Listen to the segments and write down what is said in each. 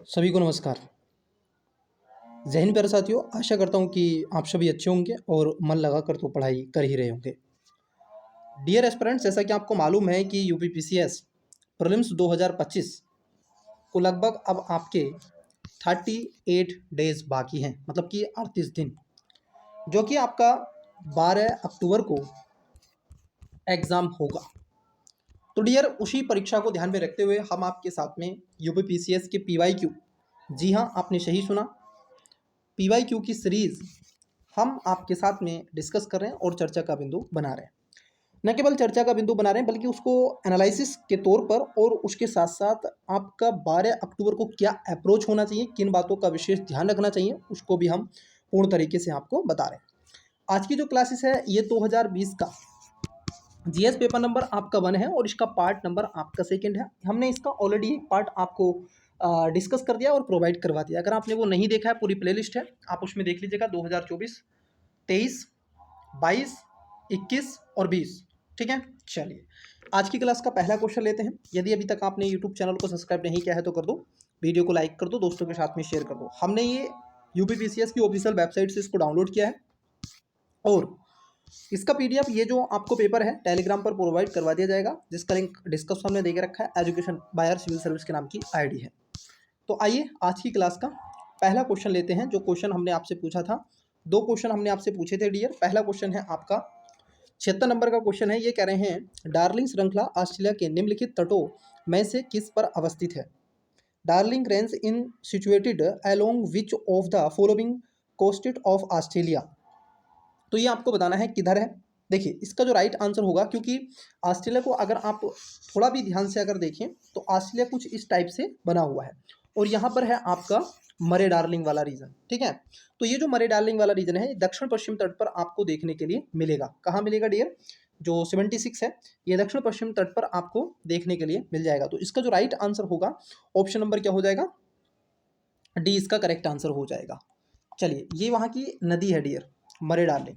सभी को नमस्कार। जय हिंद प्यारे साथियों, आशा करता हूँ कि आप सभी अच्छे होंगे और मन लगाकर तो पढ़ाई कर ही रहे होंगे। डियर एस्पिरेंट्स, जैसा कि आपको मालूम है कि यूपीपीसीएस प्रीलिम्स 2025 को लगभग अब आपके 38 डेज बाकी हैं, मतलब कि 38 दिन, जो कि आपका 12 अक्टूबर को एग्ज़ाम होगा। तो डियर, उसी परीक्षा को ध्यान में रखते हुए हम आपके साथ में यूपीपीसीएस के पीवाईक्यू, जी हाँ, आपने सही सुना, पीवाईक्यू की सीरीज़ हम आपके साथ में डिस्कस कर रहे हैं और चर्चा का बिंदु बना रहे हैं। न केवल चर्चा का बिंदु बना रहे हैं बल्कि उसको एनालिसिस के तौर पर, और उसके साथ साथ आपका 12 अक्टूबर को क्या अप्रोच होना चाहिए, किन बातों का विशेष ध्यान रखना चाहिए, उसको भी हम पूर्ण तरीके से आपको बता रहे हैं। आज की जो क्लासेस है ये 2020 का जीएस पेपर नंबर आपका 1 है और इसका पार्ट नंबर आपका 2 है। हमने इसका ऑलरेडी एक पार्ट आपको डिस्कस कर दिया और प्रोवाइड करवा दिया। अगर आपने वो नहीं देखा है, पूरी प्लेलिस्ट है, आप उसमें देख लीजिएगा। 2024, 23, 22, 21 और 20। ठीक है, चलिए आज की क्लास का पहला क्वेश्चन लेते हैं। यदि अभी तक आपने यूट्यूब चैनल को सब्सक्राइब नहीं किया है तो कर दो, वीडियो को लाइक कर दो, दोस्तों के साथ में शेयर कर दो। हमने ये यूपीपीसीएस की ऑफिशियल वेबसाइट से इसको डाउनलोड किया है और इसका पीडीएफ, ये जो आपको पेपर है, टेलीग्राम पर प्रोवाइड करवा दिया जाएगा, जिसका लिंक डिस्क्रिप्शन में देके रखा है। एजुकेशन बायर सिविल सर्विस के नाम की आईडी है। तो आइए आज की क्लास का पहला क्वेश्चन लेते हैं। जो क्वेश्चन हमने आपसे पूछा था, 2 क्वेश्चन हमने आपसे पूछे थे डियर। पहला क्वेश्चन है आपका 76 नंबर का क्वेश्चन है। ये कह रहे हैं डार्लिंग श्रृंखला ऑस्ट्रेलिया के निम्नलिखित तटों में से किस पर अवस्थित है? Darling range in situated along which of the following coasted of Australia? तो ये आपको बताना है किधर है। देखिए, इसका जो राइट आंसर होगा, क्योंकि ऑस्ट्रेलिया को अगर आप थोड़ा भी ध्यान से अगर देखें तो ऑस्ट्रेलिया कुछ इस टाइप से बना हुआ है और यहाँ पर है आपका मरे डार्लिंग वाला रीजन। ठीक है, तो ये जो मरे डार्लिंग वाला रीजन है दक्षिण पश्चिम तट पर आपको देखने के लिए मिलेगा। कहाँ मिलेगा डियर? जो 76 है ये दक्षिण पश्चिम तट पर आपको देखने के लिए मिल जाएगा। तो इसका जो राइट आंसर होगा ऑप्शन नंबर क्या हो जाएगा? डी इसका करेक्ट आंसर हो जाएगा। चलिए, ये वहाँ की नदी है डियर, मरे डार्लिंग।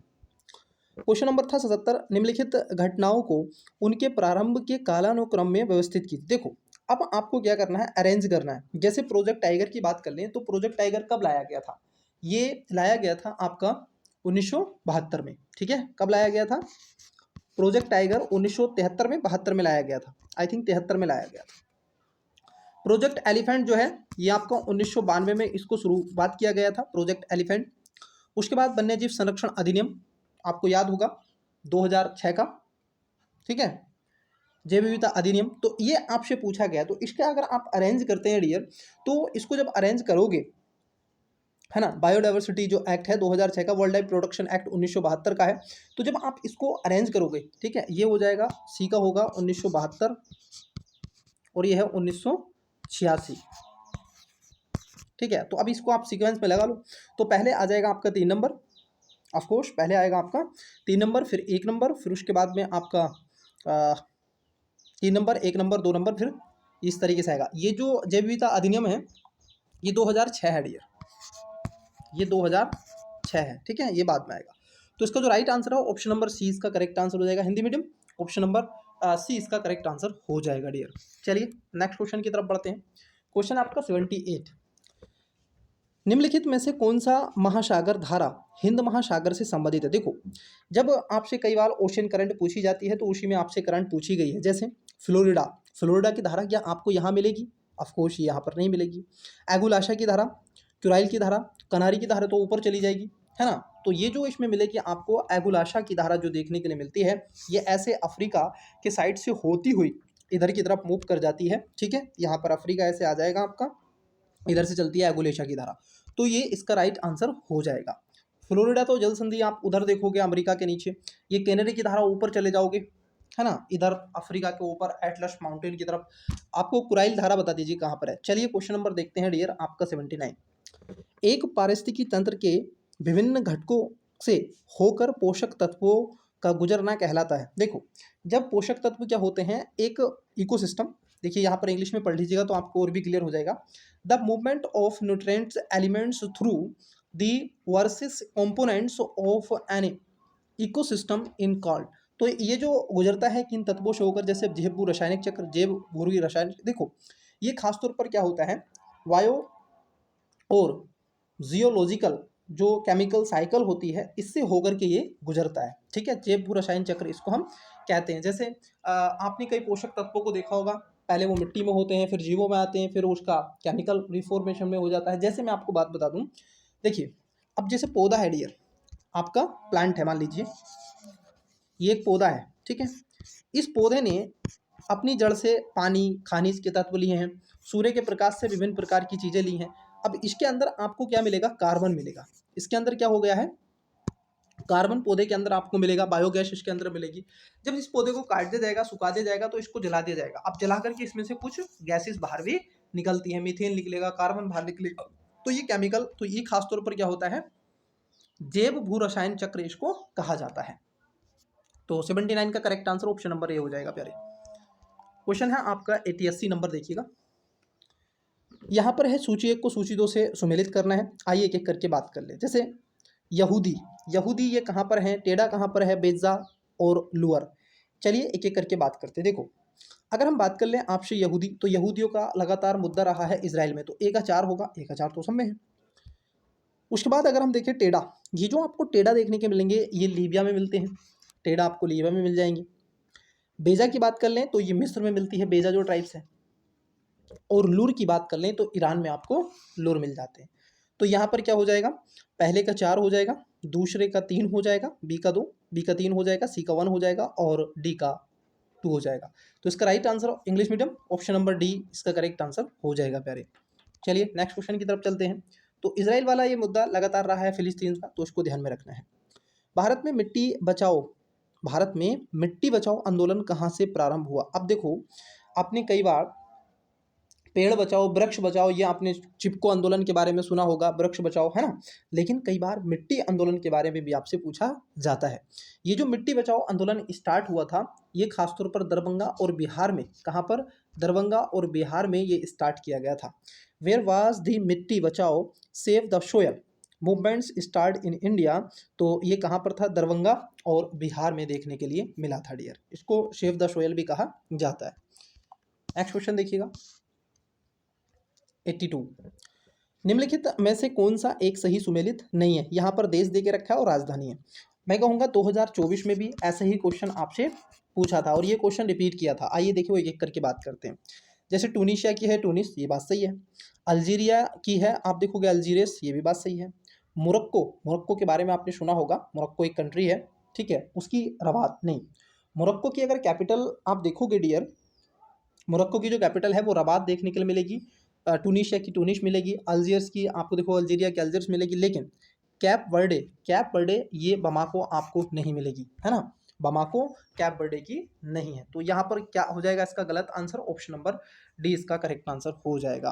क्वेश्चन नंबर था 77, निम्नलिखित घटनाओं को उनके प्रारंभ के कालानुक्रम में व्यवस्थित की। देखो, अब आपको क्या करना है, अरेंज करना है। जैसे प्रोजेक्ट टाइगर की बात कर लें तो प्रोजेक्ट टाइगर कब लाया गया था? ये लाया गया था आपका 1972 में। ठीक है, कब लाया गया था? प्रोजेक्ट टाइगर 1973 में, 72 में लाया गया था, आई थिंक 73 में लाया गया था। प्रोजेक्ट एलिफेंट जो है ये आपका 1992 में इसको शुरुआत किया गया था, प्रोजेक्ट एलिफेंट। उसके बाद वन्यजीव संरक्षण अधिनियम आपको याद होगा 2006 का। ठीक है, जैव विविधता अधिनियम। तो ये आपसे पूछा गया, तो इसके अगर आप अरेंज करते हैं डियर, तो इसको जब अरेंज करोगे, है ना, बायोडाइवर्सिटी जो एक्ट है 2006 का, वर्ल्ड लाइफ प्रोटेक्शन एक्ट 1972 का है। तो जब आप इसको अरेंज करोगे, ठीक है, ये हो जाएगा, सी का होगा 1972 और ये है 1986। ठीक है, तो अब इसको आप सीक्वेंस में लगा लो। तो पहले आ जाएगा आपका 3 नंबर, ऑफकोर्स पहले आएगा आपका 3 नंबर, फिर 1 नंबर, फिर उसके बाद में आपका 3 नंबर, 1 नंबर, 2 नंबर, फिर इस तरीके से आएगा। ये जो जैव विविधता अधिनियम है ये 2006 है डियर, ये 2006 है। ठीक है, ये बाद में आएगा। तो इसका जो राइट आंसर है ऑप्शन नंबर सी इसका करेक्ट आंसर हो जाएगा। Hindi medium, option number C इसका करेक्ट आंसर हो जाएगा डियर। चलिए नेक्स्ट क्वेश्चन की तरफ बढ़ते हैं। क्वेश्चन आपका 78, निम्नलिखित में से कौन सा महासागर धारा हिंद महासागर से संबंधित है? देखो, जब आपसे कई बार ओशन करंट पूछी जाती है तो उसी में आपसे करंट पूछी गई है। जैसे फ्लोरिडा, फ्लोरिडा की धारा क्या आपको यहाँ मिलेगी? ऑफकोर्स यहाँ पर नहीं मिलेगी। एगुलाशा की धारा, क्यूराइल की धारा, कनारी की धारा तो ऊपर चली जाएगी, है ना। तो ये जो इसमें मिलेगी आपको एगुलाशा की धारा जो देखने के लिए मिलती है, ये ऐसे अफ्रीका के साइड से होती हुई इधर की तरफ मूव कर जाती है। ठीक है, यहाँ पर अफ्रीका ऐसे आ जाएगा आपका, इधर से चलती है एगुलेशा की धारा। तो ये इसका राइट आंसर हो जाएगा। फ्लोरिडा तो जल संधि आप उधर देखोगे अमेरिका के नीचे, ये कैनेडी की धारा ऊपर चले जाओगे, है ना, इधर अफ्रीका के ऊपर एटलस माउंटेन की तरफ। आपको कुराइल धारा बता दीजिए कहाँ पर है। चलिए क्वेश्चन नंबर देखते हैं डियर आपका 79, एक पारिस्थितिकी तंत्र के विभिन्न घटकों से होकर पोषक तत्वों का गुजरना कहलाता है। देखो, जब पोषक तत्व क्या होते हैं, एक इकोसिस्टम, देखिए यहाँ पर इंग्लिश में पढ़ लीजिएगा तो आपको और भी क्लियर हो जाएगा। The movement of nutrients elements through the versus components of an ecosystem in called. तो ये जो गुजरता है किन तत्वों से होकर, जैसे जैव रासायनिक चक्र, जैव भूरी रासायनिक। देखो, ये खासतौर पर क्या होता है, वायो और जियोलॉजिकल जो केमिकल साइकिल होती है इससे होकर के ये गुजरता है। ठीक है, जैव भू रसायन चक्र इसको हम कहते हैं। जैसे आपने कई पोषक तत्वों को देखा होगा, पहले वो मिट्टी में होते हैं, फिर जीवों में आते हैं, फिर उसका केमिकल रिफॉर्मेशन में हो जाता है। जैसे मैं आपको बात बता दूं, देखिए अब जैसे पौधा है डियर, आपका प्लांट है, मान लीजिए ये एक पौधा है, ठीक है। इस पौधे ने अपनी जड़ से पानी, खनिज के तत्व लिए हैं, सूर्य के प्रकाश से विभिन्न प्रकार की चीज़ें ली हैं। अब इसके अंदर आपको क्या मिलेगा, कार्बन मिलेगा। इसके अंदर क्या हो गया है, कार्बन पौधे के अंदर आपको मिलेगा, बायोगैस इसके अंदर मिलेगी। जब इस पौधे को काट दिया जाएगा, सुखा दिया जाएगा, तो इसको जला दिया जाएगा। अब जला करके इसमें से कुछ गैसेस बाहर भी निकलती हैं, मीथेन निकलेगा, कार्बन बाहर निकलेगा। तो ये केमिकल, तो ये खासतौर पर क्या होता है, जैव भू रसायन चक्र इसको कहा जाता है। तो 79 का correct answer option number A हो जाएगा प्यारे। क्वेश्चन है आपका 88 नंबर, देखिएगा यहाँ पर है सूची 1 को सूची 2 से सुमेलित करना है। आइए एक एक करके बात कर ले। जैसे यहूदी, यहूदी ये कहाँ पर है, टेढ़ा कहाँ पर है, बेजा और लुअर। चलिए एक एक करके बात करते हैं। देखो अगर हम बात कर लें आपसे यहूदी, तो यहूदियों का लगातार मुद्दा रहा है इजराइल में, तो ए का 4 होगा, ए का 4 तो सब में है। उसके बाद अगर हम देखें टेढ़ा, ये जो आपको टेढ़ा देखने के मिलेंगे ये लीबिया में मिलते हैं, टेढ़ा आपको लीबिया में मिल जाएंगे। बेजा की बात कर लें तो ये मिस्र में मिलती है, बेजा जो ट्राइब्स है। और लूर की बात कर लें तो ईरान में आपको लूर मिल जाते हैं। तो यहाँ पर क्या हो जाएगा, पहले का 4 हो जाएगा, दूसरे का 3 हो जाएगा, बी का 2, बी का 3 हो जाएगा, सी का 1 हो जाएगा और डी का 2 हो जाएगा। तो इसका right answer English medium option number D इसका करेक्ट आंसर हो जाएगा प्यारे। चलिए नेक्स्ट क्वेश्चन की तरफ चलते हैं। तो इजराइल वाला ये मुद्दा लगातार रहा है फिलिस्तीन का, तो इसको ध्यान में रखना है। भारत में मिट्टी बचाओ, भारत में मिट्टी बचाओ आंदोलन कहाँ से प्रारंभ हुआ। अब देखो आपने कई बार पेड़ बचाओ, वृक्ष बचाओ, ये आपने चिपको आंदोलन के बारे में सुना होगा, वृक्ष बचाओ, है ना। लेकिन कई बार मिट्टी आंदोलन के बारे में भी आपसे पूछा जाता है। ये जो मिट्टी बचाओ आंदोलन स्टार्ट हुआ था, ये खासतौर पर दरभंगा और बिहार में, कहाँ पर, दरभंगा और बिहार में ये स्टार्ट किया गया था। वेयर वाज दी मिट्टी बचाओ save the soil movements start in India, तो ये कहाँ पर था, दरभंगा और बिहार में देखने के लिए मिला था डियर। इसको सेव द सोयल भी कहा जाता है। नेक्स्ट क्वेश्चन देखिएगा 82, निम्नलिखित में से कौन सा एक सही सुमेलित नहीं है। यहाँ पर देश दे के रखा है और राजधानी है। मैं कहूँगा 2024 में भी ऐसा ही क्वेश्चन आपसे पूछा था और ये क्वेश्चन रिपीट किया था। आइए देखिए वो एक एक करके बात करते हैं। जैसे टूनिशिया की है टूनिस, ये बात सही है। अल्जीरिया की है, आप देखोगे अल्जीरियस, ये भी बात सही है। मोरक्को, मोरक्को के बारे में आपने सुना होगा, मोरक्को एक कंट्री है, ठीक है, उसकी रबात नहीं। मोरक्को की अगर कैपिटल आप देखोगे डियर, मोरक्को की जो कैपिटल है वो रबात देखने के लिए मिलेगी, टूनिशिया की टूनिश मिलेगी, अल्जीयर्स की आपको देखो अल्जीरिया की अल्जीयर्स मिलेगी, लेकिन कैप वर्डे, कैप वर्डे ये बमाको आपको नहीं मिलेगी, है ना। बमाको कैप वर्डे की नहीं है। तो यहाँ पर क्या हो जाएगा इसका गलत आंसर, ऑप्शन नंबर डी इसका करेक्ट आंसर हो जाएगा।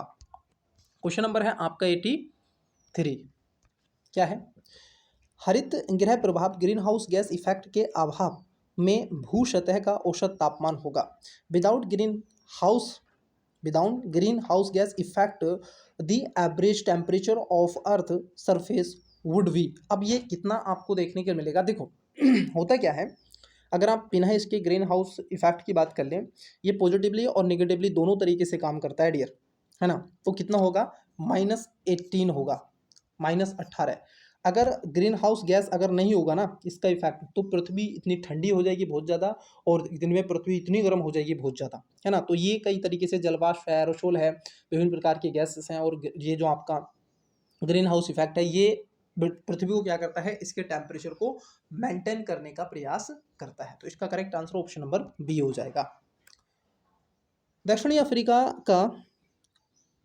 क्वेश्चन नंबर है आपका 83, क्या है, हरित गृह प्रभाव ग्रीन हाउस गैस इफेक्ट के अभाव में भू सतह का औसत तापमान होगा। Without green house, without green house gas effect the average temperature of earth surface would be. अब ये कितना आपको देखने को मिलेगा, देखो होता क्या है, अगर आप बिना इसके ग्रीन हाउस इफेक्ट की बात कर लें, ये पॉजिटिवली और नेगेटिवली दोनों तरीके से काम करता है डियर, है ना। तो कितना होगा, -18 होगा, -18। अगर ग्रीन हाउस गैस अगर नहीं होगा ना इसका इफेक्ट, तो पृथ्वी इतनी ठंडी हो जाएगी बहुत ज़्यादा, और दिन में पृथ्वी इतनी गर्म हो जाएगी बहुत ज़्यादा, है ना। तो ये कई तरीके से जलवाष्प है, एरोसोल है, विभिन्न प्रकार के गैसेस हैं, और ये जो आपका ग्रीन हाउस इफेक्ट है ये पृथ्वी को क्या करता है, इसके टेम्परेचर को मेंटेन करने का प्रयास करता है। तो इसका correct answer option number B हो जाएगा। दक्षिणी अफ्रीका का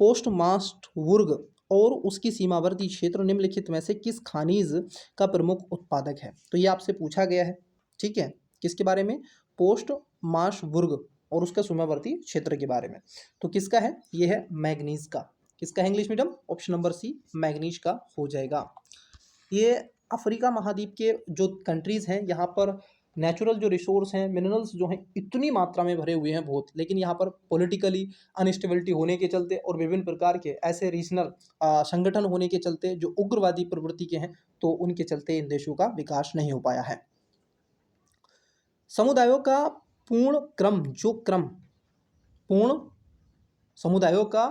पोस्टमास्टबुर्ग और उसकी सीमावर्ती क्षेत्र निम्नलिखित में से किस खनिज का प्रमुख उत्पादक है। तो ये आपसे पूछा गया है, ठीक है, किसके बारे में, पोस्टमास्टबुर्ग और उसका सीमावर्ती क्षेत्र के बारे में। तो किसका है, ये है मैग्नीज का। किसका है English medium, option number C manganese का हो जाएगा। ये अफ्रीका महाद्वीप के जो कंट्रीज़ हैं यहाँ पर नेचुरल जो रिसोर्स हैं, मिनरल्स जो हैं इतनी मात्रा में भरे हुए हैं बहुत, लेकिन यहाँ पर पॉलिटिकली अनस्टेबिलिटी होने के चलते और विभिन्न प्रकार के ऐसे रीजनल संगठन होने के चलते जो उग्रवादी प्रवृत्ति के हैं, तो उनके चलते इन देशों का विकास नहीं हो पाया है। समुदायों का पूर्ण क्रम, जो क्रम, पूर्ण समुदायों का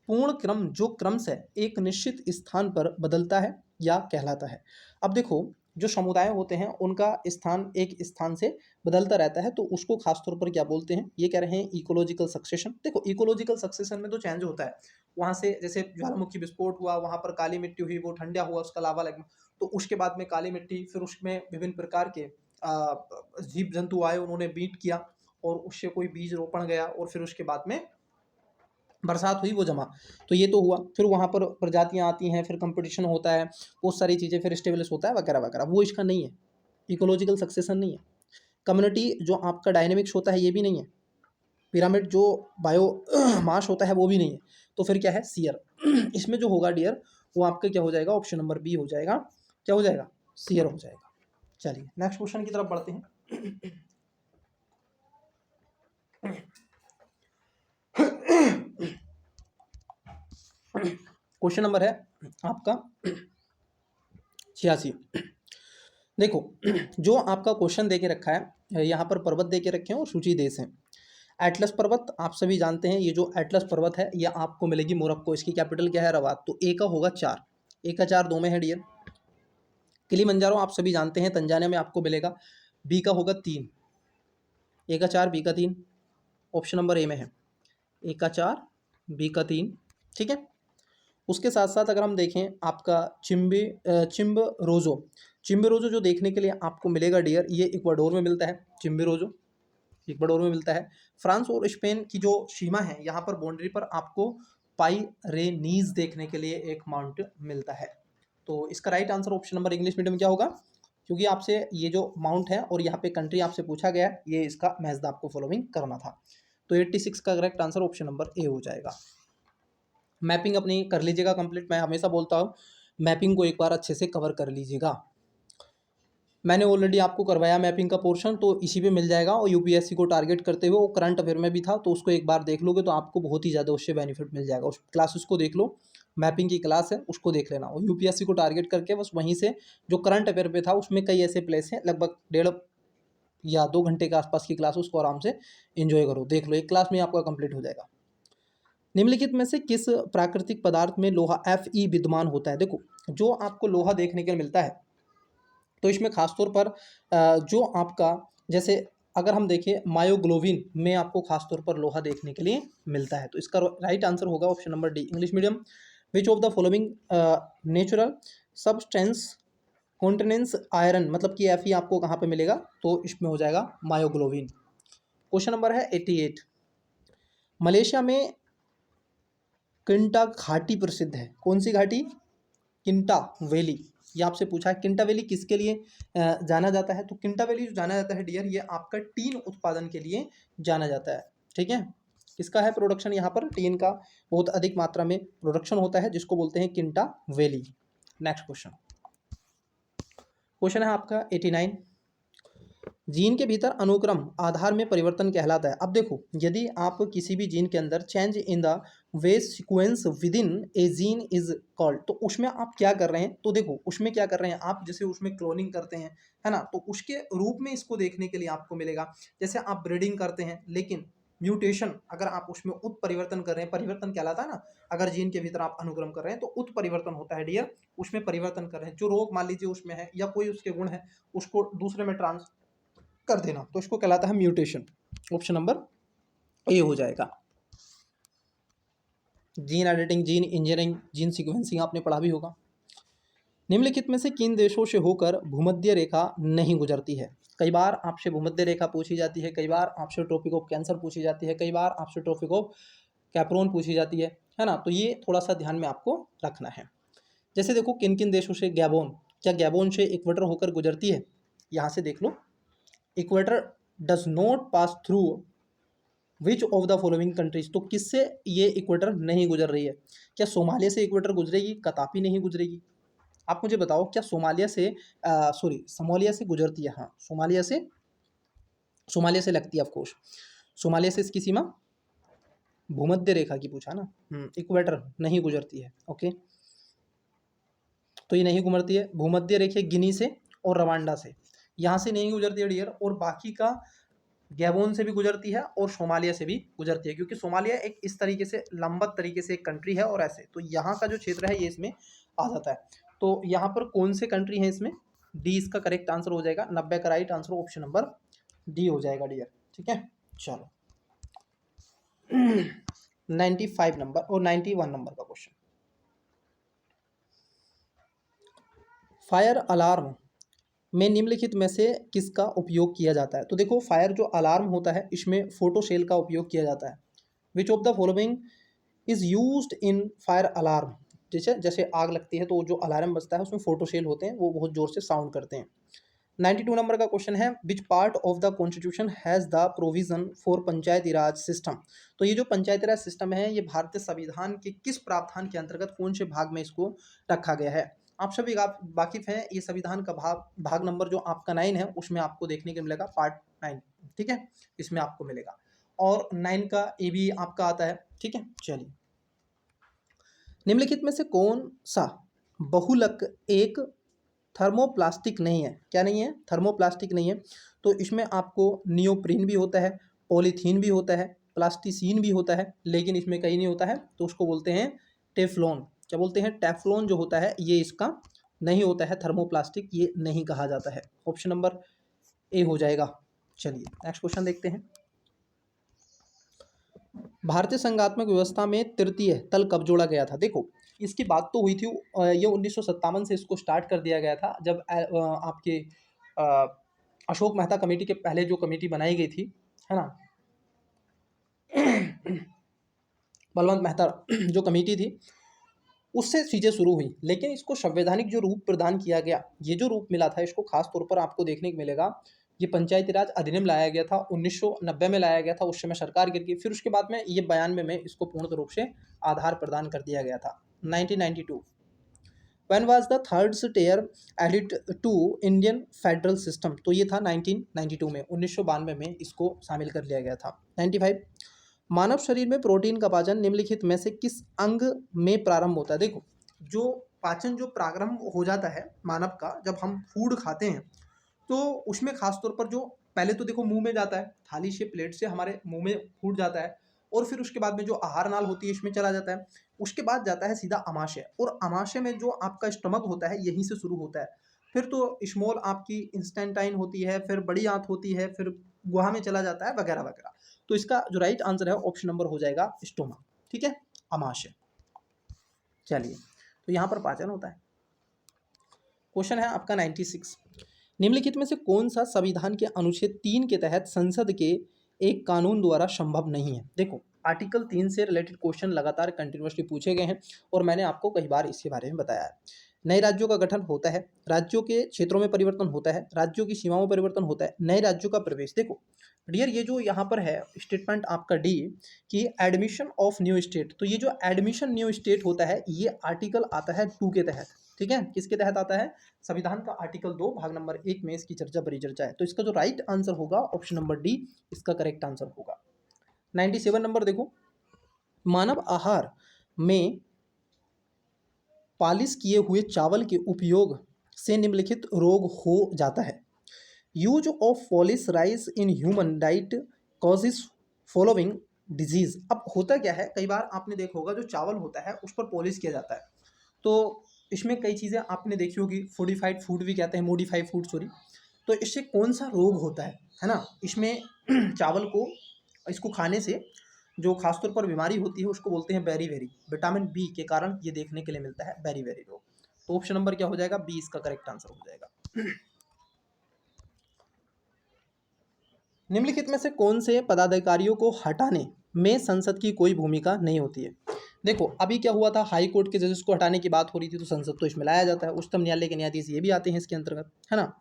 पूर्ण क्रम जो क्रमशः एक निश्चित स्थान पर बदलता है या कहलाता है। अब देखो, जो समुदाय होते हैं उनका स्थान एक स्थान से बदलता रहता है, तो उसको खास तौर पर क्या बोलते हैं, ये कह रहे हैं इकोलॉजिकल सक्सेशन। देखो इकोलॉजिकल सक्सेशन में तो चेंज होता है, वहाँ से जैसे ज्वालामुखी विस्फोट हुआ, वहाँ पर काली मिट्टी हुई, वो ठंडा हुआ, उसका लावा लगना, तो उसके बाद में काली मिट्टी, फिर उसमें विभिन्न प्रकार के जीव जंतु आए, उन्होंने बीट किया और उससे कोई बीज रोपण गया और फिर उसके बाद में बरसात हुई, वो जमा, तो ये तो हुआ। फिर वहाँ पर प्रजातियाँ आती हैं, फिर कंपटीशन होता है, बहुत सारी चीज़ें, फिर स्टेबलिश होता है वगैरह वगैरह। वो इसका नहीं है, इकोलॉजिकल सक्सेशन नहीं है। कम्युनिटी जो आपका डायनेमिक्स होता है ये भी नहीं है। पिरामिड जो बायो मास होता है वो भी नहीं है। तो फिर क्या है, सीयर। इसमें जो होगा डियर, वो आपका क्या हो जाएगा, ऑप्शन नंबर बी हो जाएगा। क्या हो जाएगा, सीयर हो जाएगा। चलिए नेक्स्ट क्वेश्चन की तरफ बढ़ते हैं। क्वेश्चन नंबर है आपका 86। देखो, जो आपका क्वेश्चन दे के रखा है, यहाँ पर पर्वत दे के रखे हैं और सूची देश हैं। एटलस पर्वत आप सभी जानते हैं, ये जो एटलस पर्वत है ये आपको मिलेगी मोरक्को, इसकी कैपिटल क्या है, रवात। तो ए का होगा 4, ए का 4 दो में है डियर। किलिमंजारो आप सभी जानते हैं, तंजानिया में आपको मिलेगा, बी का होगा 3, ए का 4 बी का 3, ऑप्शन नंबर ए में है, ए का 4 बी का 3, ठीक है। उसके साथ साथ अगर हम देखें आपका चिम्ब रोजो जो देखने के लिए आपको मिलेगा डियर, ये इक्वाडोर में मिलता है। चिम्बे रोजो इक्वाडोर में मिलता है। फ्रांस और स्पेन की जो सीमा है, यहाँ पर बाउंड्री पर आपको पाइरेनीज देखने के लिए एक माउंट मिलता है। तो इसका right answer option number English medium क्या होगा, क्योंकि आपसे ये जो माउंट है और यहाँ पे कंट्री आपसे पूछा गया है, ये इसका मैच आपको फॉलोइंग करना था। तो 86 का correct answer option number A हो जाएगा। मैपिंग अपनी कर लीजिएगा कंप्लीट। मैं हमेशा बोलता हूँ मैपिंग को एक बार अच्छे से कवर कर लीजिएगा। मैंने ऑलरेडी आपको करवाया मैपिंग का पोर्शन, तो इसी पे मिल जाएगा। और यूपीएससी को टारगेट करते हुए वो करंट अफेयर में भी था, तो उसको एक बार देख लोगे तो आपको बहुत ही ज़्यादा उससे बेनिफिट मिल जाएगा। उस क्लासेस को देख लो, मैपिंग की क्लास है उसको देख लेना। और यूपीएससी को टारगेट करके बस वहीं से जो करंट अफेयर पे था, उसमें कई ऐसे प्लेस हैं, लगभग 1.5 या 2 घंटे के आसपास की क्लास, उसको आराम से इन्जॉय करो, देख लो, एक क्लास में आपका कंप्लीट हो जाएगा। निम्नलिखित में से किस प्राकृतिक पदार्थ में लोहा Fe विद्यमान होता है। देखो, जो आपको लोहा देखने के लिए मिलता है, तो इसमें खासतौर पर जो आपका, जैसे अगर हम देखें मायोग्लोबिन में आपको खासतौर पर लोहा देखने के लिए मिलता है। तो इसका राइट आंसर होगा option number D, English medium. Which of the following natural substance contains iron, मतलब कि Fe आपको कहाँ पे मिलेगा, तो इसमें हो जाएगा मायोग्लोबिन। क्वेश्चन नंबर है 88। मलेशिया में किंटा घाटी प्रसिद्ध है। कौन सी घाटी, किंटा वैली। ये आपसे पूछा है किंटा वैली किसके लिए जाना जाता है। तो किंटा वैली जो जाना जाता है डियर, ये आपका टीन उत्पादन के लिए जाना जाता है, ठीक है। किसका है प्रोडक्शन, यहाँ पर टीन का बहुत अधिक मात्रा में प्रोडक्शन होता है, जिसको बोलते हैं किंटा वैली। नेक्स्ट क्वेश्चन, क्वेश्चन है आपका 89। जीन के भीतर अनुक्रम आधार में परिवर्तन कहलाता है। अब देखो, यदि आप किसी भी जीन के अंदर change in the way sequence with in A gene is called, तो उसमें आप क्या कर रहे हैं, तो देखो उसमें क्या कर रहे हैं आप, जैसे उसमें क्लोनिंग करते हैं, है ना, तो उसके रूप में इसको देखने के लिए आपको मिलेगा। जैसे आप ब्रीडिंग करते हैं, लेकिन म्यूटेशन अगर आप उसमें उत्परिवर्तन कर रहे हैं, परिवर्तन कहलाता है ना, अगर जीन के भीतर आप अनुक्रम कर रहे हैं तो उत्परिवर्तन होता है डियर, उसमें परिवर्तन कर रहे हैं, जो रोग मान लीजिए उसमें है या कोई उसके गुण है, उसको दूसरे में ट्रांस कर देना, तो इसको कहलाता है म्यूटेशन। ऑप्शन नंबर ए हो जाएगा। Gene editing, gene engineering, gene sequencing आपने पढ़ा भी होगा। निम्नलिखित में से किन देशों से होकर भूमध्य रेखा नहीं गुजरती है। कई बार आपसे भूमध्य रेखा पूछी जाती है, कई बार आपसे ट्रॉपिक ऑफ कैंसर पूछी जाती है, कई बार आपसे ट्रॉपिक ऑफ कैप्रोन पूछी जाती है ना, तो ये थोड़ा सा ध्यान में आपको रखना है। जैसे देखो, किन किन देशों से, गैबोन, क्या गैबोन से इक्वेटर होकर गुजरती है, यहाँ से देख लो, equator does not pass through which of the following countries, तो किससे ये इक्वेटर नहीं गुजर रही है। क्या सोमालिया से इक्वेटर गुजरेगी, कतापी नहीं गुजरेगी। आप मुझे बताओ, क्या सोमालिया से सोमालिया से गुजरती है, हाँ सोमालिया से लगती है ऑफकोर्स। सोमालिया से इसकी सीमा भूमध्य रेखा की पूछा ना, इक्वेटर नहीं गुजरती है, ओके, तो ये नहीं गुजरती है। भूमध्य रेखा गिनी से और रवांडा से, यहाँ से नहीं गुजरती है डियर, और बाकी का गैबोन से भी गुजरती है और सोमालिया से भी गुजरती है, क्योंकि सोमालिया एक इस तरीके से लंबत तरीके से एक कंट्री है और ऐसे, तो यहाँ का जो क्षेत्र है ये इसमें आ जाता है। तो यहाँ पर कौन से कंट्री है इसमें, डी इसका करेक्ट आंसर हो जाएगा। 90 का right answer option number D हो जाएगा डियर। ठीक है, चलो 95 नंबर और 91 नंबर का क्वेश्चन, फायर अलार्म में निम्नलिखित में से किसका उपयोग किया जाता है। तो देखो फायर जो अलार्म होता है इसमें फोटो सेल का उपयोग किया जाता है। Which of the following is used in fire alarm, जैसे जैसे आग लगती है तो जो अलार्म बजता है उसमें फोटो सेल होते हैं, वो बहुत जोर से साउंड करते हैं। 92 नंबर का क्वेश्चन है which part of the constitution has the provision for Panchayati Raj system. तो ये जो पंचायती राज सिस्टम है ये भारतीय संविधान के किस प्रावधान के अंतर्गत कौन से भाग में इसको रखा गया है। आप सभी वाकिफ हैं, ये संविधान का भाग नंबर जो आपका 9 है उसमें आपको देखने को मिलेगा, पार्ट 9। ठीक है, इसमें आपको मिलेगा, और 9 का ए भी आपका आता है। ठीक है, चलिए निम्नलिखित में से कौन सा बहुलक एक थर्मोप्लास्टिक नहीं है। क्या नहीं है, थर्मोप्लास्टिक नहीं है। तो इसमें आपको नियोप्रीन भी होता है, पॉलीथीन भी होता है, प्लास्टिसीन भी होता है, लेकिन इसमें कहीं नहीं होता है, तो उसको बोलते हैं टेफ्लॉन। क्या बोलते हैं, टेफ्लॉन जो होता है ये इसका नहीं होता है, थर्मोप्लास्टिक ये नहीं कहा जाता है। ऑप्शन नंबर ए हो जाएगा। चलिए नेक्स्ट क्वेश्चन देखते हैं। भारतीय संघात्मक व्यवस्था में तृतीय तल कब जोड़ा गया था। देखो इसकी बात तो हुई थी, ये 1957 से इसको स्टार्ट कर दिया गया था, जब आपके अशोक मेहता कमेटी के पहले जो कमेटी बनाई गई थी, है ना, बलवंत मेहता जो कमेटी थी उससे चीज़ें शुरू हुई, लेकिन इसको संवैधानिक जो रूप प्रदान किया गया, ये जो रूप मिला था इसको खास तौर पर आपको देखने को मिलेगा, ये पंचायती राज अधिनियम लाया गया था 1990 में लाया गया था, उस समय सरकार गिर गई, फिर उसके बाद में ये 92 में इसको पूर्ण रूप से आधार प्रदान कर दिया गया था। 1992 When was the third tier added to Indian federal system? तो ये था 1992 में, 1992 में इसको शामिल कर लिया गया था। 95 मानव शरीर में प्रोटीन का पाचन निम्नलिखित में से किस अंग में प्रारंभ होता है। देखो जो पाचन जो प्रारंभ हो जाता है मानव का, जब हम फूड खाते हैं तो उसमें खास तौर पर जो पहले तो देखो मुंह में जाता है, थाली से प्लेट से हमारे मुंह में फूड जाता है, और फिर उसके बाद में जो आहार नाल होती है इसमें चला जाता है, उसके बाद जाता है सीधा अमाशय, और अमाशय में जो आपका स्टमक होता है यहीं से शुरू होता है, फिर तो स्मॉल आपकी इंस्टेंटाइन होती है, फिर बड़ी आंत होती है, फिर गुहा में चला जाता है वगैरह वगैरह। तो इसका जो राइट आंसर है ऑप्शन नंबर हो जाएगा स्टोमा। ठीक है, अमाशय। चलिए तो यहाँ पर पाचन होता है। क्वेश्चन है आपका 96 निम्नलिखित में से कौन सा संविधान के अनुच्छेद 3 के तहत संसद के एक कानून द्वारा संभव नहीं है। देखो आर्टिकल 3 से रिलेटेड क्वेश्चन लगातार कंटिन्यूसली पूछे गए हैं और मैंने आपको कई बार इसके बारे में बताया है। नए राज्यों का गठन होता है, राज्यों के क्षेत्रों में परिवर्तन होता है, राज्यों की सीमाओं में परिवर्तन होता है, नए राज्यों का प्रवेश। देखो डियर ये जो यहाँ पर है स्टेटमेंट आपका डी कि एडमिशन ऑफ न्यू स्टेट, तो ये जो एडमिशन न्यू स्टेट होता है ये आर्टिकल आता है 2 के तहत। ठीक है, किसके तहत आता है, संविधान का आर्टिकल 2 भाग नंबर 1 में इसकी चर्चा परिचर्चा है। तो इसका जो राइट आंसर होगा ऑप्शन नंबर डी इसका करेक्ट आंसर होगा। 97 नंबर देखो, मानव आहार में पालिश किए हुए चावल के उपयोग से निम्नलिखित रोग हो जाता है। Use of polish rice in human diet causes following disease. अब होता क्या है, कई बार आपने देखा होगा जो चावल होता है उस पर पॉलिश किया जाता है, तो इसमें कई चीज़ें आपने देखी होगी, फोर्टिफाइड फूड भी कहते हैं, मॉडिफाइड फूड सॉरी। तो इससे कौन सा रोग होता है ना, इसमें चावल को इसको खाने से जो खासतौर पर बीमारी होती है उसको बोलते हैं बेरी वेरी, विटामिन बी के कारण ये देखने के लिए मिलता है बेरी वेरी रोग। तो ऑप्शन नंबर क्या हो जाएगा, बी इसका करेक्ट आंसर हो जाएगा। निम्नलिखित में से कौन से पदाधिकारियों को हटाने में संसद की कोई भूमिका नहीं होती है। देखो अभी क्या हुआ था, हाई कोर्ट के जजेस को हटाने की बात हो रही थी तो संसद तो इसमें लाया जाता है, उच्चतम न्यायालय के न्यायाधीश ये भी आते हैं इसके अंतर्गत, है ना।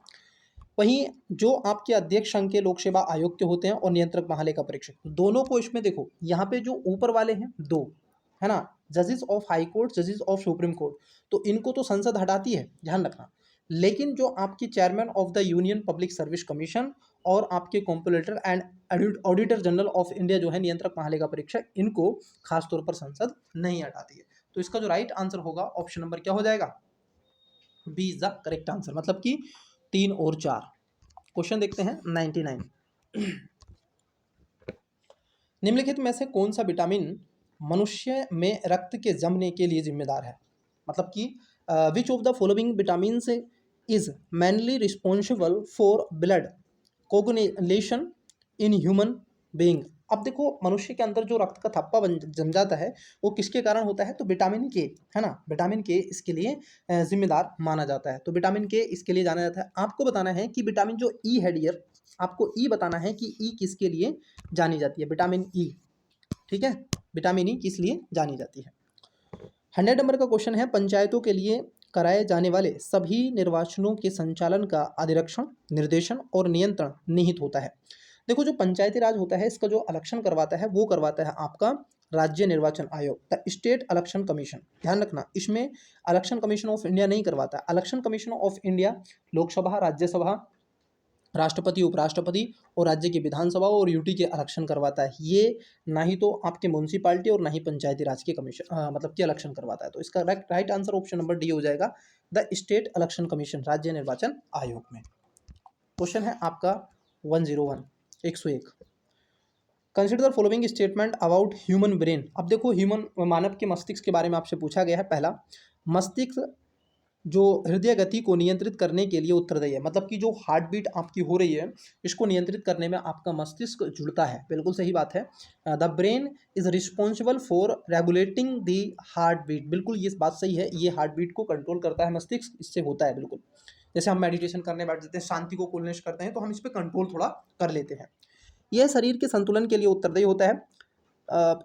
वहीं जो आपके अध्यक्ष संघ के लोक सेवा आयोग के होते हैं और नियंत्रक महालेखा परीक्षक, दोनों को इसमें देखो यहाँ पे जो ऊपर वाले हैं दो, है ना, जजेस ऑफ हाई कोर्ट, जजेस ऑफ सुप्रीम कोर्ट, तो इनको तो संसद हटाती है, ध्यान रखना। लेकिन जो आपकी chairman of the union public service commission और आपके comptroller and auditor general of India जो है नियंत्रक महालेखा परीक्षक, इनको खासतौर पर संसद नहीं हटाती है। तो इसका जो राइट आंसर होगा ऑप्शन नंबर क्या हो जाएगा, B is the correct answer, मतलब कि 3 और 4। क्वेश्चन देखते हैं 99 निम्नलिखित में से कौन सा विटामिन मनुष्य में रक्त के जमने के लिए जिम्मेदार है? मतलब कि विच of the following vitamin is mainly responsible for blood coagulation in human being. अब देखो मनुष्य के अंदर जो रक्त का थप्पा बन जम जाता है वो किसके कारण होता है? तो विटामिन के, है ना, विटामिन के इसके लिए जिम्मेदार माना जाता है। तो विटामिन के इसके लिए जाना जाता है। आपको बताना है कि विटामिन जो ई है डियर, आपको ई बताना है कि ई किसके लिए जानी जाती है, विटामिन ई। ठीक है, विटामिन ई किस लिए जानी जाती है। 100 नंबर का क्वेश्चन है, पंचायतों के लिए कराए जाने वाले सभी निर्वाचनों के संचालन का अधिरक्षण, निर्देशन और नियंत्रण निहित होता है। देखो जो पंचायती राज होता है इसका जो इलेक्शन करवाता है वो करवाता है आपका राज्य निर्वाचन आयोग, द स्टेट इलेक्शन कमीशन। ध्यान रखना इसमें इलेक्शन कमीशन ऑफ इंडिया नहीं करवाता। Election commission of India Lok Sabha, Rajya Sabha, राष्ट्रपति, उपराष्ट्रपति और राज्य की विधानसभा और यूटी के इलेक्शन करवाता है। ये ना ही तो आपके म्यूनसिपालिटी और ना ही पंचायती राज के कमीशन मतलब कि इलेक्शन करवाता है। तो इसका right answer option number D हो जाएगा, द स्टेट इलेक्शन कमीशन, राज्य निर्वाचन आयोग में। क्वेश्चन है आपका 101, 101। Consider the following statement about human brain. अब देखो ह्यूमन मानव के मस्तिष्क के बारे में आपसे पूछा गया है। पहला, मस्तिष्क जो हृदय गति को नियंत्रित करने के लिए उत्तरदायी है, मतलब कि जो हार्ट बीट आपकी हो रही है इसको नियंत्रित करने में आपका मस्तिष्क जुड़ता है। बिल्कुल सही बात है। The brain is responsible for regulating the heart beat. बिल्कुल ये बात सही है, ये हार्ट बीट को कंट्रोल करता है मस्तिष्क, इससे होता है। बिल्कुल जैसे हम मेडिटेशन करने बैठ जाते हैं, शांति को कूलनेस करते हैं तो हम इस पर कंट्रोल थोड़ा कर लेते हैं। यह शरीर के संतुलन के लिए उत्तरदायी होता है।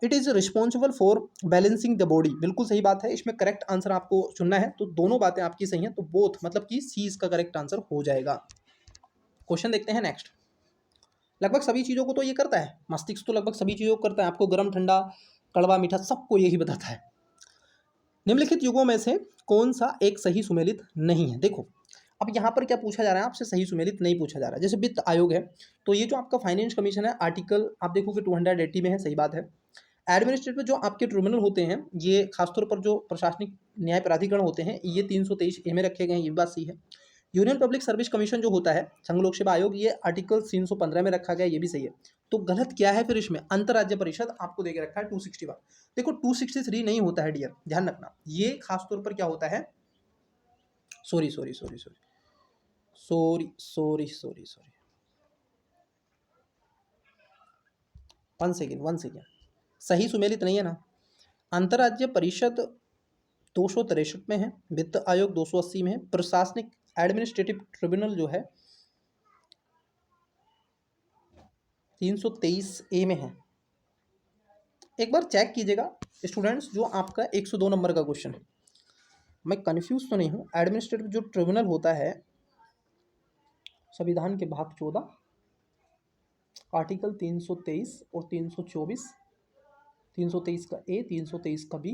It is responsible for balancing the body. बिल्कुल सही बात है, इसमें करेक्ट आंसर आपको चुनना है। तो दोनों बातें आपकी सही हैं, तो बोथ मतलब कि सी इसका करेक्ट आंसर हो जाएगा। क्वेश्चन देखते हैं नेक्स्ट। लगभग सभी चीज़ों को तो ये करता है, मस्तिष्क तो लगभग सभी चीज़ों को करता है, आपको गर्म ठंडा कड़वा मीठा सबको यही बताता है। निम्नलिखित युगों में से कौन सा एक सही सुमेलित नहीं है? देखो अब यहाँ पर क्या पूछा जा रहा है आपसे, सही सुमेलित नहीं पूछा जा रहा है। जैसे वित्त आयोग है तो ये जो आपका फाइनेंस कमीशन है आर्टिकल आप देखोगे 280 में है, सही बात है। एडमिनिस्ट्रेटिव जो आपके ट्रिब्यूनल होते हैं ये खासतौर पर जो प्रशासनिक न्याय प्राधिकरण होते हैं ये 323 ए में रखे गए हैं, ये बात सही है। यूनियन पब्लिक सर्विस कमीशन जो होता है संघ लोक सेवा आयोग ये आर्टिकल 315 में रखा गया, ये भी सही है। तो गलत क्या है फिर इसमें? अंतर्राज्य परिषद आपको दे के रखा है 261। देखो 263 नहीं होता है डियर, ध्यान रखना। ये खासतौर पर क्या होता है, sorry sorry sorry sorry sorry sorry sorry sorry 1 second, सही सुमेलित नहीं है ना। अंतर्राज्य परिषद 263 में है, वित्त आयोग 280 में है, प्रशासनिक एडमिनिस्ट्रेटिव ट्रिब्यूनल जो है 323 ए में है। एक बार चेक कीजिएगा स्टूडेंट्स, जो आपका 102 नंबर का क्वेश्चन है, मैं कंफ्यूज तो नहीं हूँ। एडमिनिस्ट्रेटिव जो ट्रिब्यूनल होता है संविधान के भाग 14 आर्टिकल 323 और 324, 323 का ए 323 का बी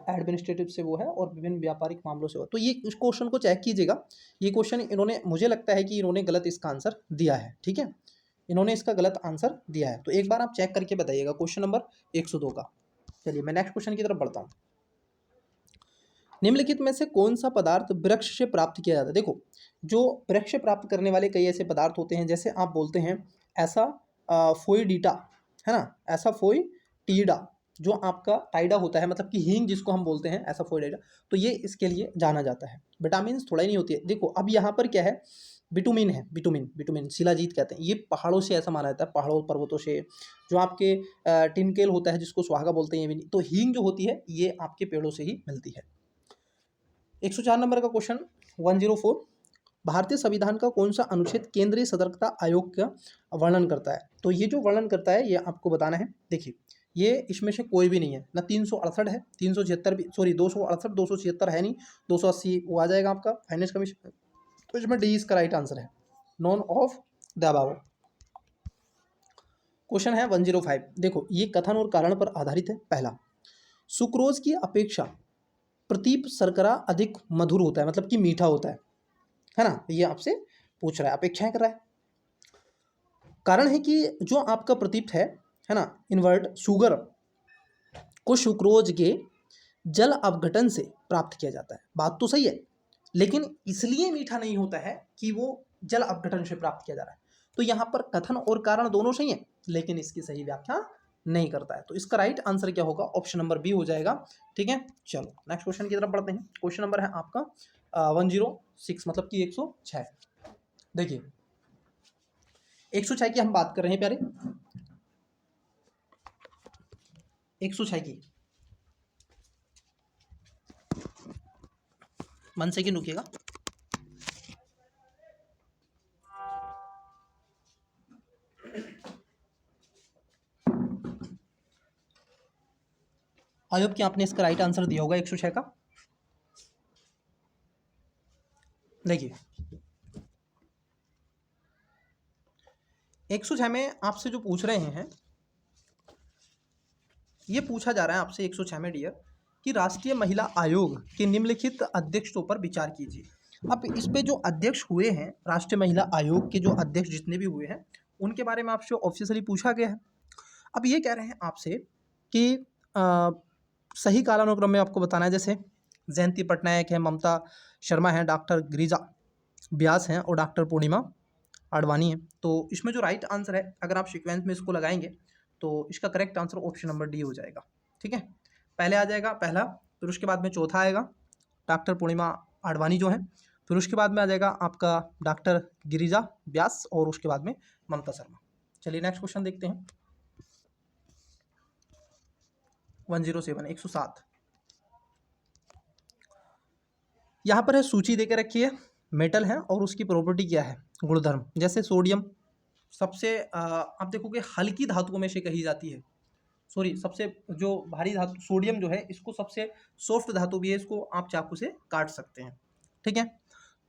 एडमिनिस्ट्रेटिव से वो है और विभिन्न व्यापारिक मामलों से हो। तो ये इस क्वेश्चन को चेक कीजिएगा, ये क्वेश्चन इन्होंने, मुझे लगता है कि इन्होंने गलत इसका आंसर दिया है। ठीक है, इन्होंने इसका गलत आंसर दिया है, तो एक बार आप चेक करके बताइएगा क्वेश्चन नंबर 102 का। चलिए मैं नेक्स्ट क्वेश्चन की तरफ बढ़ता हूँ। निम्नलिखित में से कौन सा पदार्थ वृक्ष से प्राप्त किया जाता है? देखो जो वृक्ष से प्राप्त करने वाले कई ऐसे पदार्थ होते हैं, जैसे आप बोलते हैं ऐसा फोइडीटा, है ना, ऐसा फोइटीडा, जो आपका टाइडा होता है, मतलब कि हींग जिसको हम बोलते हैं ऐसा फोइडीटा, तो ये इसके लिए जाना जाता है। विटामिन थोड़ा ही नहीं होती है। देखो अब यहाँ पर क्या है, विटामिन है, विटामिन शिलाजीत कहते हैं, ये पहाड़ों से ऐसा माना जाता है, पहाड़ों पर्वतों से। जो आपके टिनकेल होता है जिसको सुहागा बोलते हैं, ये भी नहीं। तो हींग जो होती है ये आपके पेड़ों से ही मिलती है। 104 नंबर का क्वेश्चन 104, भारतीय संविधान का कौन सा अनुच्छेद केंद्रीय सतर्कता आयोग का वर्णन करता है? तो ये जो वर्णन करता है ये आपको बताना है। देखिए ये इसमें से कोई भी नहीं है, ना 368 है, 376 भी, सॉरी 268, 276 है नहीं, 280 वो आ जाएगा आपका फाइनेंस कमीशन। तो इसमें डी इसका राइट आंसर है, none of the above. Question है 105, देखो ये कथन और कारण पर आधारित है। पहला, सुक्रोज की अपेक्षा प्रतीप शर्करा अधिक मधुर होता है, मतलब कि मीठा होता है ना, ये आपसे पूछ रहा है, अपेक्षाएं कर रहा है। कारण है कि जो आपका प्रतीप है ना, इन्वर्ट शुगर को सुक्रोज के जल अपघटन से प्राप्त किया जाता है। बात तो सही है, लेकिन इसलिए मीठा नहीं होता है कि वो जल अपघटन से प्राप्त किया जा रहा है। तो यहाँ पर कथन और कारण दोनों सही है, लेकिन इसकी सही व्याख्या नहीं करता है। तो इसका राइट आंसर क्या होगा? ऑप्शन नंबर बी हो जाएगा। ठीक है, चलो नेक्स्ट क्वेश्चन की तरफ बढ़ते हैं। क्वेश्चन नंबर है आपका 106, मतलब कि 106। देखिए 106 की हम बात कर रहे हैं प्यारे, 106 की। 1 सेकेंड रुकिएगा। आई होप कि आपने इसका राइट आंसर दिया होगा 106 का। देखिए 106 में आपसे जो पूछ रहे हैं, ये पूछा जा रहा है आपसे 106 में डियर, कि राष्ट्रीय महिला आयोग के निम्नलिखित अध्यक्षों पर विचार कीजिए। अब इस पे जो अध्यक्ष हुए हैं, राष्ट्रीय महिला आयोग के जो अध्यक्ष जितने भी हुए हैं, उनके बारे में आपसे ऑफिशियली पूछा गया है। अब ये कह रहे हैं आपसे कि सही कालानुक्रम में आपको बताना है। जैसे जयंती पटनायक है, ममता शर्मा है, डॉक्टर गिरिजा व्यास हैं और डॉक्टर पूर्णिमा आडवाणी है। तो इसमें जो राइट आंसर है, अगर आप सीक्वेंस में इसको लगाएंगे तो इसका correct answer option number D हो जाएगा। ठीक है, पहले आ जाएगा पहला, फिर उसके बाद में चौथा आएगा डॉक्टर पूर्णिमा आडवाणी जो है, फिर उसके बाद में आ जाएगा आपका डॉक्टर गिरिजा व्यास और उसके बाद में ममता शर्मा। चलिए नेक्स्ट क्वेश्चन देखते हैं। 107 107 यहाँ पर है, सूची देके रखी है, मेटल है और उसकी प्रॉपर्टी क्या है, गुणधर्म। जैसे सोडियम सबसे आप देखोगे हल्की धातुओं में से कही जाती है, सॉरी सबसे जो भारी धातु सोडियम जो है, इसको सबसे सॉफ्ट धातु भी है, इसको आप चाकू से काट सकते हैं। ठीक है,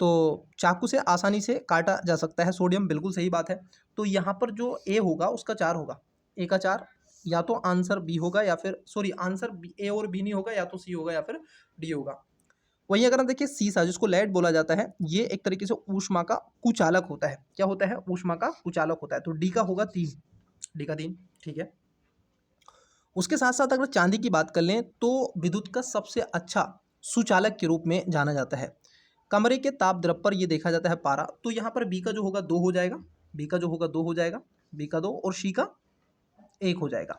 तो चाकू से आसानी से काटा जा सकता है सोडियम, बिल्कुल सही बात है। तो यहाँ पर जो ए होगा उसका 4 होगा, ए का 4, या तो आंसर बी होगा या फिर सॉरी आंसर ए और बी नहीं होगा, या तो सी होगा या फिर डी होगा। वहीं अगर हम देखिए सीसा, जिसको लेड बोला जाता है, ये एक तरीके से ऊष्मा का कुचालक होता है। क्या होता है? ऊष्मा का कुचालक होता है। तो डी का होगा 3, डी का 3। ठीक है, उसके साथ साथ अगर चांदी की बात कर लें तो विद्युत का सबसे अच्छा सुचालक के रूप में जाना जाता है। कमरे के ताप द्रव पर यह देखा जाता है पारा। तो यहाँ पर बी का जो होगा 2 हो जाएगा, बी का जो होगा 2 हो जाएगा, बी का 2 और सी का 1 हो जाएगा।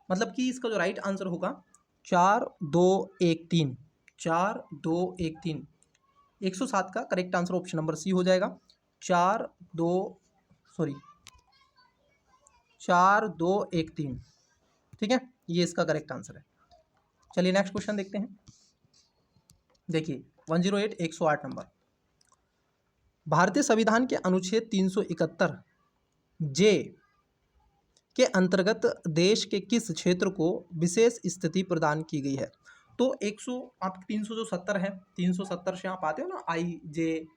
मतलब कि इसका जो राइट आंसर होगा 4 2 1 3, 4 2 1 3। 107 का correct answer option number C हो जाएगा। 4 2 सॉरी 4 2 1 3। ठीक है, ये इसका करेक्ट आंसर है। चलिए नेक्स्ट क्वेश्चन देखते हैं। देखिए 108 108 नंबर, भारतीय संविधान के अनुच्छेद 371 जे के अंतर्गत देश के किस क्षेत्र को विशेष स्थिति प्रदान की गई है? तो 100 आप 300 जो 70 है, 370 से आप आते हो ना, आई जे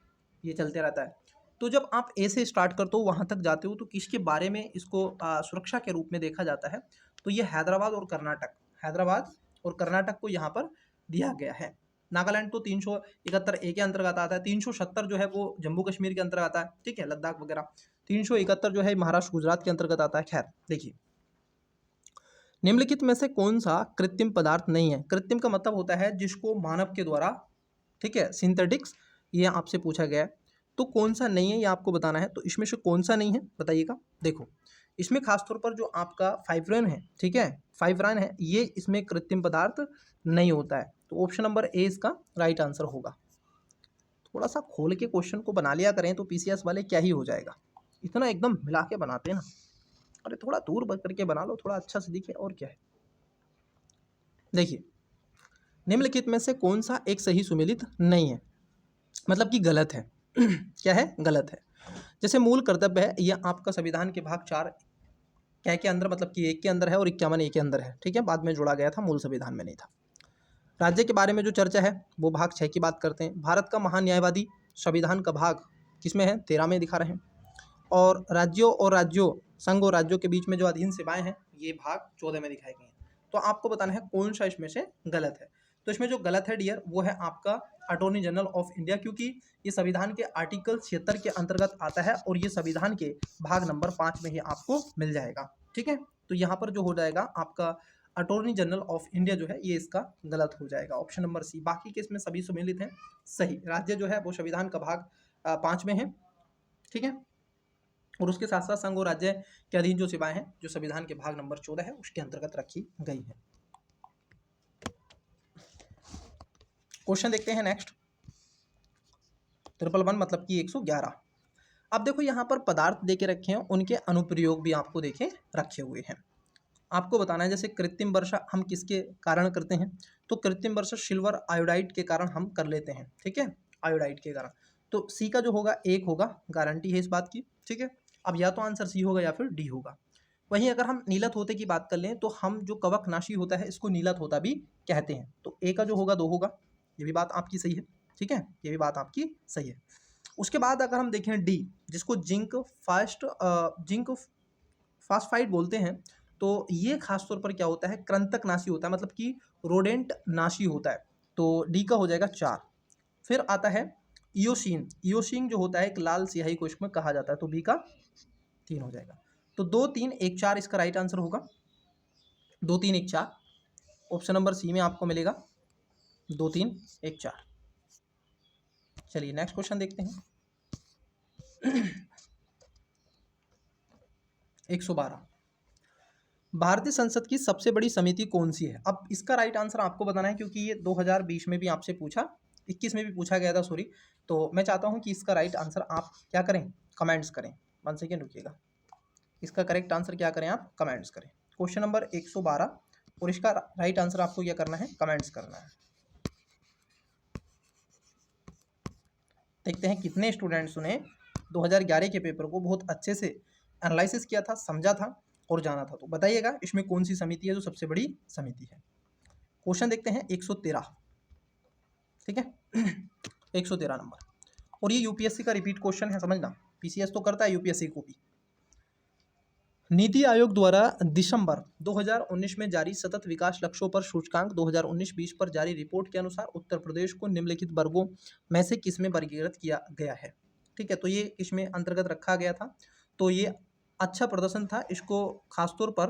ये चलते रहता है। तो जब आप ए से स्टार्ट करते हो वहाँ तक जाते हो, तो किसके बारे में इसको सुरक्षा के रूप में देखा जाता है? तो ये हैदराबाद और कर्नाटक, हैदराबाद और कर्नाटक को यहाँ पर दिया गया है। नागालैंड तो 371 ए के अंतर्गत आता है, 370 जो है वो जम्मू कश्मीर के अंतर्गत आता है। ठीक है, लद्दाख वगैरह। 371 जो है महाराष्ट्र गुजरात के अंतर्गत आता है। खैर देखिए, निम्नलिखित में से कौन सा कृत्रिम पदार्थ नहीं है? कृत्रिम का मतलब होता है जिसको मानव के द्वारा, ठीक है, सिंथेटिक्स, ये आपसे पूछा गया है। तो कौन सा नहीं है ये आपको बताना है। तो इसमें से कौन सा नहीं है बताइएगा। देखो इसमें खासतौर पर जो आपका फाइब्रिन है, ठीक है, फाइब्रिन है, ये इसमें कृत्रिम पदार्थ नहीं होता है। तो ऑप्शन नंबर ए इसका राइट आंसर होगा। थोड़ा सा खोल के क्वेश्चन को बना लिया करें तो पीसीएस वाले क्या ही हो जाएगा, इतना एकदम मिला के बनाते हैं ना। अरे थोड़ा दूर करके बना लो, थोड़ा अच्छा से दिखे, और क्या है। देखिए निम्नलिखित में से कौन सा एक सही सुमेलित नहीं है, मतलब कि गलत है। क्या है? गलत है। जैसे मूल कर्तव्य है, यह आपका संविधान के भाग 4 क्या के अंदर, मतलब कि 1 के अंदर है और 51 ए के अंदर है। ठीक है, बाद में जोड़ा गया था, मूल संविधान में नहीं था। राज्य के बारे में जो चर्चा है वो भाग 6 की बात करते हैं। भारत का महान न्यायवादी संविधान का भाग किसमें है? 13 में दिखा रहे हैं। और राज्यों संघ और राज्यों के बीच में जो अधीन सेवाएं हैं, ये भाग 14 में दिखाई गई हैं। तो आपको बताना है कौन सा इसमें से गलत है। तो इसमें जो गलत है डियर, वो है आपका अटॉर्नी जनरल ऑफ इंडिया, क्योंकि ये संविधान के आर्टिकल 76 के अंतर्गत आता है और ये संविधान के भाग नंबर 5 में ही आपको मिल जाएगा। ठीक है, तो यहाँ पर जो हो जाएगा आपका अटॉर्नी जनरल ऑफ इंडिया जो है, ये इसका गलत हो जाएगा, ऑप्शन नंबर सी। बाकी के इसमें सभी सम्मिलित हैं सही। राज्य जो है वो संविधान का भाग 5 में है। ठीक है, और उसके साथ साथ संघ और राज्य के अधीन जो सेवाएं हैं जो संविधान के भाग नंबर 14 है उसके अंतर्गत रखी गई है। क्वेश्चन देखते हैं नेक्स्ट 111 मतलब कि 111। अब देखो यहाँ पर पदार्थ देके रखे हैं, उनके अनुप्रयोग भी आपको देखे रखे हुए हैं। आपको बताना है जैसे कृत्रिम वर्षा हम किसके कारण करते हैं, तो कृत्रिम वर्षा सिल्वर आयोडाइड के कारण हम कर लेते हैं, ठीक है, आयोडाइड के कारण। तो सी का जो होगा एक होगा, गारंटी है इस बात की, ठीक है। अब या तो आंसर सी होगा या फिर डी होगा। वहीं अगर हम नीलत होते की बात कर लें तो हम जो कवकनाशी होता है इसको नीलत होता भी कहते हैं, तो ए का जो होगा 2 होगा, ये भी बात आपकी सही है, ठीक है, ये भी बात आपकी सही है। उसके बाद अगर हम देखें डी, जिसको जिंक फास्फाइड बोलते हैं, तो ये खासतौर पर क्या होता है, कृंतकनाशी होता है, मतलब कि रोडेंट नाशी होता है, तो डी का हो जाएगा 4। फिर आता है इयोसिन, इयोसिन जो होता है एक लाल स्याही को इसमें कहा जाता है, तो बी का 3 हो जाएगा। तो 2 3 1 4 इसका राइट आंसर होगा, 2 3 1 4 ऑप्शन नंबर सी में आपको मिलेगा, 2 3 1 4। चलिए नेक्स्ट क्वेश्चन देखते हैं 112। भारतीय संसद की सबसे बड़ी समिति कौन सी है। अब इसका राइट आंसर आपको बताना है क्योंकि ये 2020 में भी आपसे पूछा, 21 में भी पूछा गया था सॉरी। तो मैं चाहता हूं कि इसका राइट आंसर आप क्या करें, कमेंट्स करें। 1 सेकेंड रुकिएगा, इसका करेक्ट आंसर क्या करें, आप कमेंट्स करें। क्वेश्चन नंबर 112 और इसका राइट आंसर आपको क्या करना है, कमेंट्स करना है। देखते हैं कितने स्टूडेंट्स ने 2011 के पेपर को बहुत अच्छे से एनालिसिस किया था, समझा था और जाना था। तो बताइएगा इसमें कौन सी समिति है जो सबसे बड़ी समिति है। क्वेश्चन देखते हैं 113, ठीक है 113 नंबर, और ये यूपीएससी का रिपीट क्वेश्चन है, समझना, पीसीएस तो करता है यूपीएससी को भी। नीति आयोग द्वारा दिसंबर 2019 में जारी सतत विकास लक्ष्यों पर सूचकांक 2019-20 पर जारी रिपोर्ट के अनुसार उत्तर प्रदेश को निम्नलिखित वर्गों में से किसमें वर्गीकृत किया गया है, ठीक है। तो ये इसमें अंतर्गत रखा गया था, तो ये अच्छा प्रदर्शन था, इसको खासतौर पर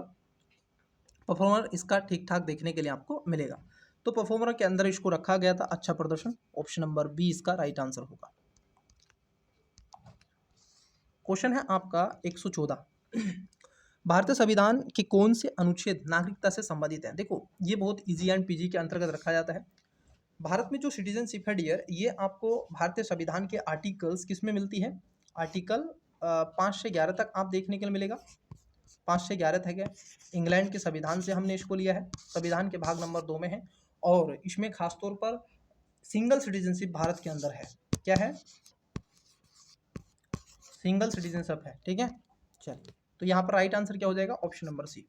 परफॉर्मर इसका ठीक ठाक देखने के लिए आपको मिलेगा। तो परफॉर्मर के अंदर इसको रखा गया था, अच्छा प्रदर्शन, ऑप्शन नंबर बी इसका राइट आंसर होगा। क्वेश्चन है आपका 114। भारतीय संविधान के कौन से अनुच्छेद नागरिकता से संबंधित हैं। देखो ये बहुत इजी एंड पीजी के अंतर्गत रखा जाता है। भारत में जो सिटीजनशिप है डियर, ये आपको भारतीय संविधान के आर्टिकल्स किस में मिलती है, आर्टिकल 5 से 11 तक आप देखने के लिए मिलेगा। 5 से 11 तक है, इंग्लैंड के संविधान से हमने इसको लिया है, संविधान के भाग नंबर 2 में है, और इसमें खासतौर पर सिंगल सिटीजनशिप भारत के अंदर है, क्या है, सिंगल सिटीजनशिप है, ठीक है। चलिए तो यहाँ पर राइट आंसर क्या हो जाएगा, ऑप्शन नंबर सी।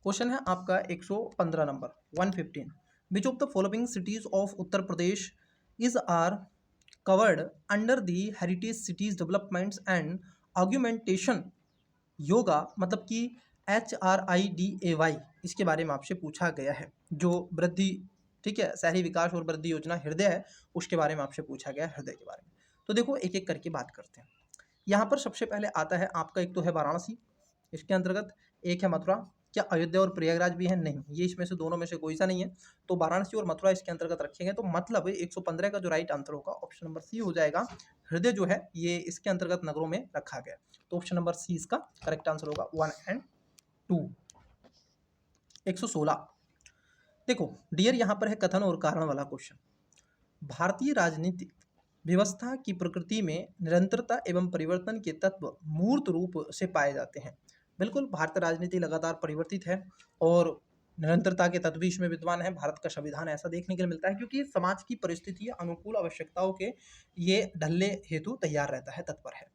क्वेश्चन है आपका 115 number 115। Which of the following cities of Uttar Pradesh is are covered under the heritage cities developments and augmentation योगा, मतलब कि HRIDAY, इसके बारे में आपसे पूछा गया है। जो वृद्धि, ठीक है, शहरी विकास और वृद्धि योजना हृदय है, उसके बारे में आपसे पूछा गया है, हृदय के बारे में। तो देखो एक एक करके बात करते हैं। यहाँ पर सबसे पहले आता है आपका, एक तो है वाराणसी, इसके अंतर्गत एक है मथुरा। क्या अयोध्या और प्रयागराज भी है, नहीं, ये इसमें से दोनों में से कोई सा नहीं है, तो वाराणसी और मथुरा इसके अंतर्गत रखे गए। तो मतलब 115 का जो राइट आंसर होगा ऑप्शन नंबर सी हो जाएगा। हृदय जो है ये इसके अंतर्गत नगरों में रखा गया, तो ऑप्शन नंबर सी इसका करेक्ट आंसर होगा 1 और 2। 116। देखो डियर यहाँ पर है कथन और कारण वाला क्वेश्चन। भारतीय राजनीतिक व्यवस्था की प्रकृति में निरंतरता एवं परिवर्तन के तत्व मूर्त रूप से पाए जाते हैं। बिल्कुल, भारतीय राजनीति लगातार परिवर्तित है और निरंतरता के तत्व भी इसमें विद्यमान है। भारत का संविधान ऐसा देखने के लिए मिलता है क्योंकि समाज की परिस्थितियां अनुकूल आवश्यकताओं के ये ढलने हेतु तैयार रहता है, तत्पर है।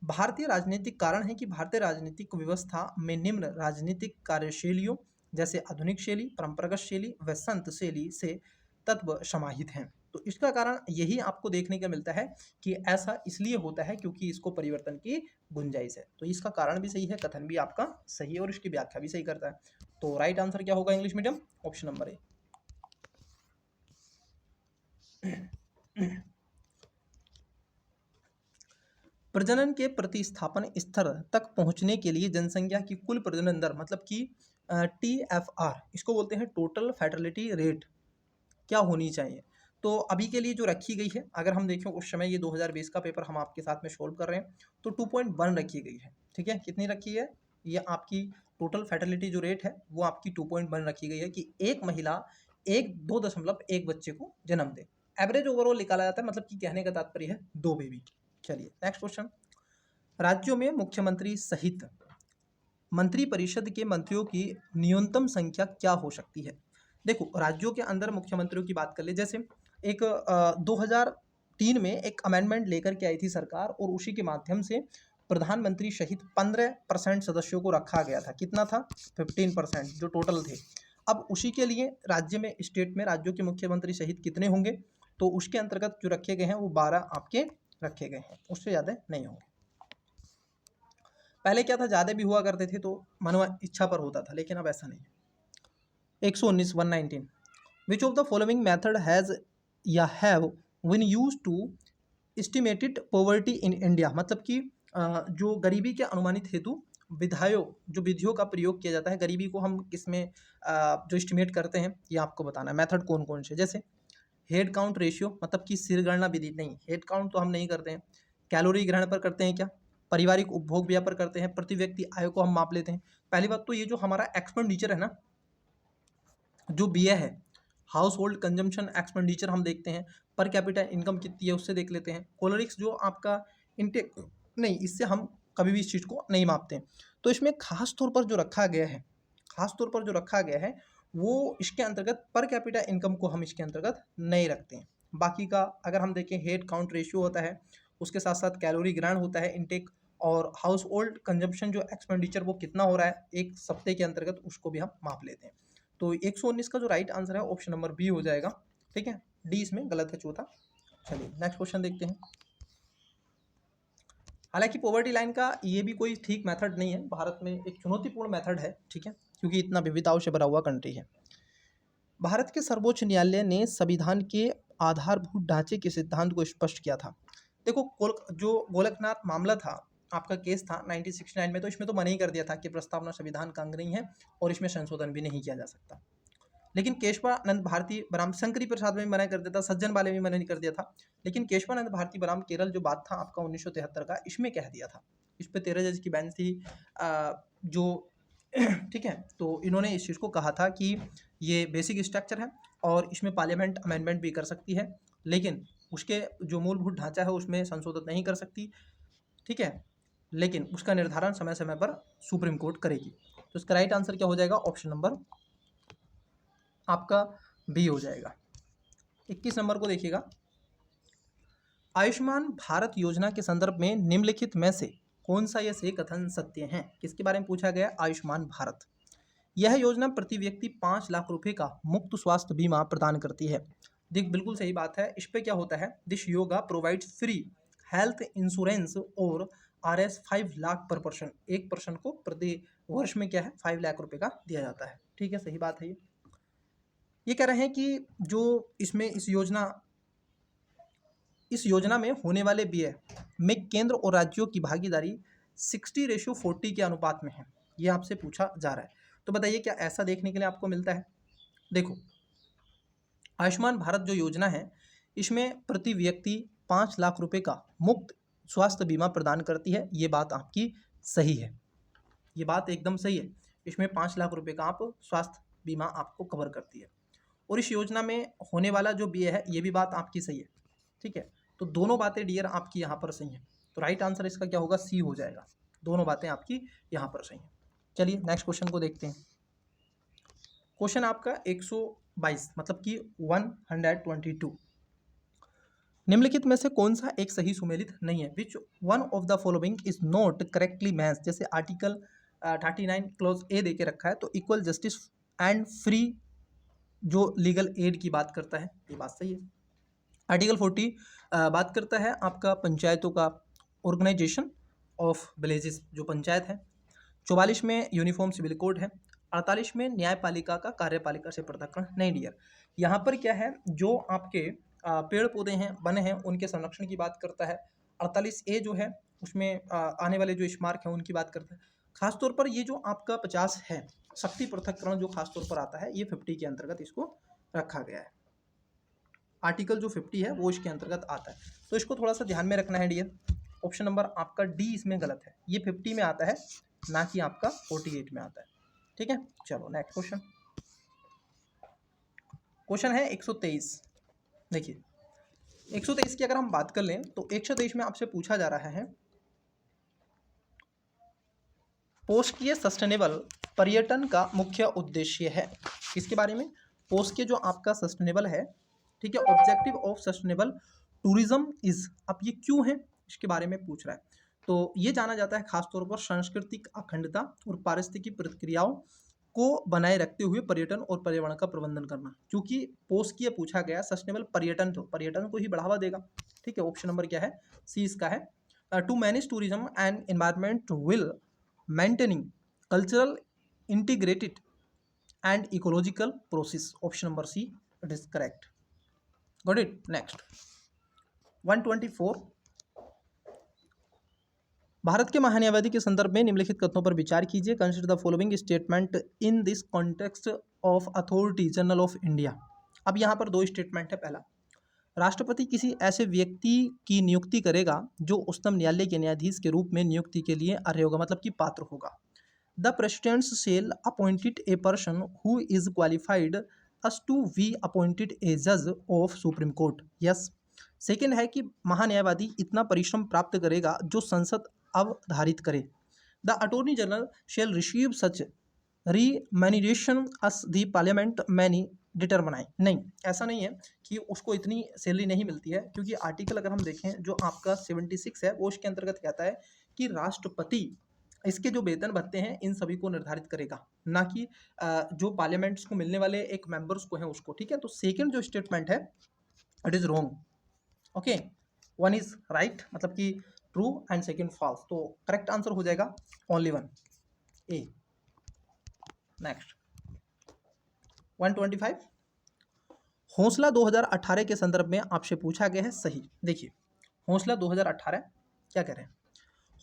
भारतीय राजनीतिक कारण है कि भारतीय राजनीतिक व्यवस्था में निम्न राजनीतिक कार्यशैलियों जैसे आधुनिक शैली, परंपरागत शैली व संत शैली से तत्व समाहित हैं। तो इसका कारण यही आपको देखने को मिलता है कि ऐसा इसलिए होता है क्योंकि इसको परिवर्तन की गुंजाइश है। तो इसका कारण भी सही है, कथन भी आपका सही है और इसकी व्याख्या भी सही करता है। तो राइट आंसर क्या होगा English medium, option number A. प्रजनन के प्रतिस्थापन स्तर तक पहुंचने के लिए जनसंख्या की कुल प्रजनन दर, मतलब कि TFR, इसको बोलते हैं टोटल फर्टिलिटी रेट, क्या होनी चाहिए। तो अभी के लिए जो रखी गई है, अगर हम देखें उस समय ये 2020 का पेपर हम आपके साथ में सोल्व कर रहे हैं, तो 2.1 रखी गई है। ठीक है, कितनी रखी है? ये आपकी टोटल फर्टिलिटी जो रेट है वो आपकी 2.1 रखी गई है कि एक महिला 2.1 बच्चे को जन्म दे। एवरेज ओवरऑल निकाला जाता है, मतलब कि कहने का तात्पर्य है 2 बेबी। चलिए नेक्स्ट क्वेश्चन। राज्यों में मुख्यमंत्री सहित मंत्रिपरिषद के मंत्रियों की न्यूनतम संख्या क्या हो सकती है? देखो, राज्यों के अंदर मुख्यमंत्रियों की बात कर ले, जैसे एक 2003 में एक अमेंडमेंट लेकर के आई थी सरकार, और उसी के माध्यम से प्रधानमंत्री सहित 15% सदस्यों को रखा गया था। कितना था? 15% जो टोटल थे। अब उसी के लिए राज्य में, स्टेट में राज्यों के मुख्यमंत्री सहित कितने होंगे? तो उसके अंतर्गत जो रखे गए हैं वो 12 आपके रखे गए हैं, उससे ज़्यादा नहीं होंगे। पहले क्या था, ज़्यादा भी हुआ करते थे तो मानव इच्छा पर होता था, लेकिन अब ऐसा नहीं है। 119 which of the following method has या have been used to estimated poverty in India, मतलब कि जो गरीबी के अनुमानित हेतु जो विधियों का प्रयोग किया जाता है, गरीबी को हम किसमें जो एस्टिमेट करते हैं, ये आपको बताना है। मेथड कौन कौन से? जैसे हेड काउंट रेशियो, मतलब कि सिर गणना विधि। नहीं, हेड काउंट तो हम नहीं करते हैं। कैलोरी ग्रहण पर करते हैं क्या? पारिवारिक उपभोग व्यय पर करते हैं। प्रति व्यक्ति आय को हम माप लेते हैं। पहली बात तो ये जो हमारा एक्सपेंडिचर है ना, जो व्यय है, हाउस होल्ड कंजम्पशन एक्सपेंडिचर हम देखते हैं। पर कैपिटा इनकम कितनी है उससे देख लेते हैं। कोलोरिक्स जो आपका इनटेक, नहीं, इससे हम कभी भी इस चीज़ को नहीं मापते हैं। तो इसमें खास तौर पर जो रखा गया है, वो इसके अंतर्गत पर कैपिटा इनकम को हम इसके अंतर्गत नहीं रखते हैं। बाकी का अगर हम देखें, हेड काउंट रेशियो होता है, उसके साथ साथ कैलोरी ग्रहण होता है, इनटेक, और हाउस होल्ड कंजम्पशन जो एक्सपेंडिचर वो कितना हो रहा है एक सप्ते के अंतर्गत, उसको भी हम माप लेते हैं। तो 119 का जो राइट आंसर है ऑप्शन नंबर बी हो जाएगा। ठीक है, डी इसमें गलत है, चौथा। चलिए नेक्स्ट क्वेश्चन देखते हैं। हालांकि पॉवर्टी लाइन का ये भी कोई ठीक मेथड नहीं है, भारत में एक चुनौतीपूर्ण मेथड है। ठीक है, क्योंकि इतना विविधताओं से भरा हुआ कंट्री है। भारत के सर्वोच्च न्यायालय ने संविधान के आधारभूत ढांचे के सिद्धांत को स्पष्ट किया था। देखो, जो गोलकनाथ मामला था, आपका केस था 1969 में, तो इसमें तो मना ही कर दिया था कि प्रस्तावना संविधान का अंग नहीं है और इसमें संशोधन भी नहीं किया जा सकता। लेकिन केशवानंद भारती बराम, शंकरी प्रसाद में भी मना कर दिया था, सज्जन वाले में मना नहीं कर दिया था। लेकिन केशवानंद भारती बराम केरल जो बात था आपका 1973 का, इसमें कह दिया था। इस पर 13 जज की बेंच थी जो ठीक है, तो इन्होंने इस चीज़ को कहा था कि ये बेसिक स्ट्रक्चर है और इसमें पार्लियामेंट अमेंडमेंट भी कर सकती है, लेकिन उसके जो मूलभूत ढांचा है उसमें संशोधन नहीं कर सकती। ठीक है, लेकिन उसका निर्धारण समय समय पर सुप्रीम कोर्ट करेगी। तो इसका राइट आंसर क्या हो जाएगा? ऑप्शन नंबर आपका बी हो जाएगा। 21 नंबर को देखिएगा। आयुष्मान भारत योजना के संदर्भ में निम्नलिखित में से कौन सा यह सही कथन सत्य है? किसके बारे में पूछा गया? आयुष्मान भारत। यह योजना प्रति व्यक्ति 5 लाख रुपए का मुफ्त स्वास्थ्य बीमा प्रदान करती है। देख, बिल्कुल सही बात है। इस पे क्या होता है? This yoga provides free health insurance और RS 5 लाख पर पर्सन, एक पर्सन को प्रति वर्ष में क्या है 5 लाख रुपए का दिया जाता है। ठीक है, सही बात है। ये कह रहे हैं कि जो इसमें इस योजना में होने वाले व्यय में केंद्र और राज्यों की भागीदारी 60:40 के अनुपात में है। ये आपसे पूछा जा रहा है, तो बताइए क्या ऐसा देखने के लिए आपको मिलता है? देखो, आयुष्मान भारत जो योजना है, इसमें प्रति व्यक्ति 5 लाख रुपए का मुफ्त स्वास्थ्य बीमा प्रदान करती है। ये बात आपकी सही है, ये बात एकदम सही है। इसमें 5 लाख रुपए का आप स्वास्थ्य बीमा आपको कवर करती है, और इस योजना में होने वाला जो व्यय है, ये भी बात आपकी सही है। ठीक है, तो दोनों बातें डियर आपकी यहाँ पर सही हैं। तो राइट आंसर इसका क्या होगा? सी हो जाएगा। दोनों बातें आपकी यहाँ पर सही हैं। चलिए नेक्स्ट क्वेश्चन को देखते हैं। क्वेश्चन आपका 122, मतलब कि 122। निम्नलिखित में से कौन सा एक सही सुमेलित नहीं है? Which one of the following is not correctly match? जैसे आर्टिकल 39 क्लॉज ए दे के रखा है, तो इक्वल जस्टिस एंड फ्री जो लीगल एड की बात करता है, ये बात सही है। आर्टिकल 40 बात करता है आपका पंचायतों का, ऑर्गेनाइजेशन ऑफ विलेजेस जो पंचायत है। 44 में यूनिफॉर्म सिविल कोड है। 48 में न्यायपालिका का कार्यपालिका से पृथक्करण नहीं डियर। यहाँ पर क्या है, जो आपके पेड़ पौधे हैं, वन हैं, उनके संरक्षण की बात करता है। 48A जो है उसमें आने वाले जो स्मारक हैं उनकी बात करता है। खासतौर पर ये जो आपका 50 है, शक्ति पृथक्करण जो खासतौर पर आता है, ये 50 के अंतर्गत इसको रखा गया है। आर्टिकल जो 50 है वो इसके अंतर्गत आता है, तो इसको थोड़ा सा ध्यान में रखना है डियर। ऑप्शन नंबर आपका डी इसमें गलत है, ये 50 में आता है ना कि आपका 48 में आता है। ठीक है, चलो नेक्स्ट क्वेश्चन। क्वेश्चन है 123। देखिए 123 की अगर हम बात कर लें तो 123 में आपसे पूछा जा रहा है पोषकीय सस्टेनेबल पर्यटन का मुख्य उद्देश्य है। किसके बारे में? पोषकीय जो आपका सस्टेनेबल है, ठीक है, objective of sustainable tourism is, अब ये क्यों है इसके बारे में पूछ रहा है। तो ये जाना जाता है खासतौर पर सांस्कृतिक अखंडता और पारिस्थितिकी प्रक्रियाओं को बनाए रखते हुए पर्यटन और पर्यावरण का प्रबंधन करना। क्योंकि पोषकीय पूछा गया, सस्टेनेबल पर्यटन, तो पर्यटन को ही बढ़ावा देगा। ठीक है, ऑप्शन नंबर क्या है? सी इसका है। To manage tourism and environment will maintaining cultural integrated and ecological process, option number C, it is correct. Got it? Next 124, Bharat के महान्यायवादी के संदर्भ में निम्नलिखित कथनों पर विचार कीजिए। Consider the following statement in this context of authority general of India. अब यहाँ पर दो स्टेटमेंट है। पहला, राष्ट्रपति किसी ऐसे व्यक्ति की नियुक्ति करेगा जो उच्चतम न्यायालय के न्यायाधीश के रूप में नियुक्ति के लिए अर्ह होगा, मतलब कि पात्र होगा। The president shall appointed a person who is qualified as to be appointed a जज of supreme court. Yes. Second है कि महान्यायवादी इतना परिश्रम प्राप्त करेगा जो संसद अवधारित करे। The attorney general shall receive such remuneration as the parliament many determine. नहीं, ऐसा नहीं है कि उसको इतनी सैलरी नहीं मिलती है, क्योंकि आर्टिकल अगर हम देखें जो आपका 76 है वो उसके अंतर्गत कहता है कि राष्ट्रपति इसके जो वेतन भत्ते हैं इन सभी को निर्धारित करेगा, ना कि जो पार्लियामेंट्स को मिलने वाले एक मेंबर्स को है उसको। ठीक है, तो सेकंड जो स्टेटमेंट है it is wrong. Okay, one is right, मतलब कि ट्रू एंड सेकंड फॉल्स। तो करेक्ट आंसर हो जाएगा ओनली वन, ए। नेक्स्ट 125, हौसला 2018 के संदर्भ में आपसे पूछा गया है सही। देखिए हौसला 2018 क्या कह रहे हैं।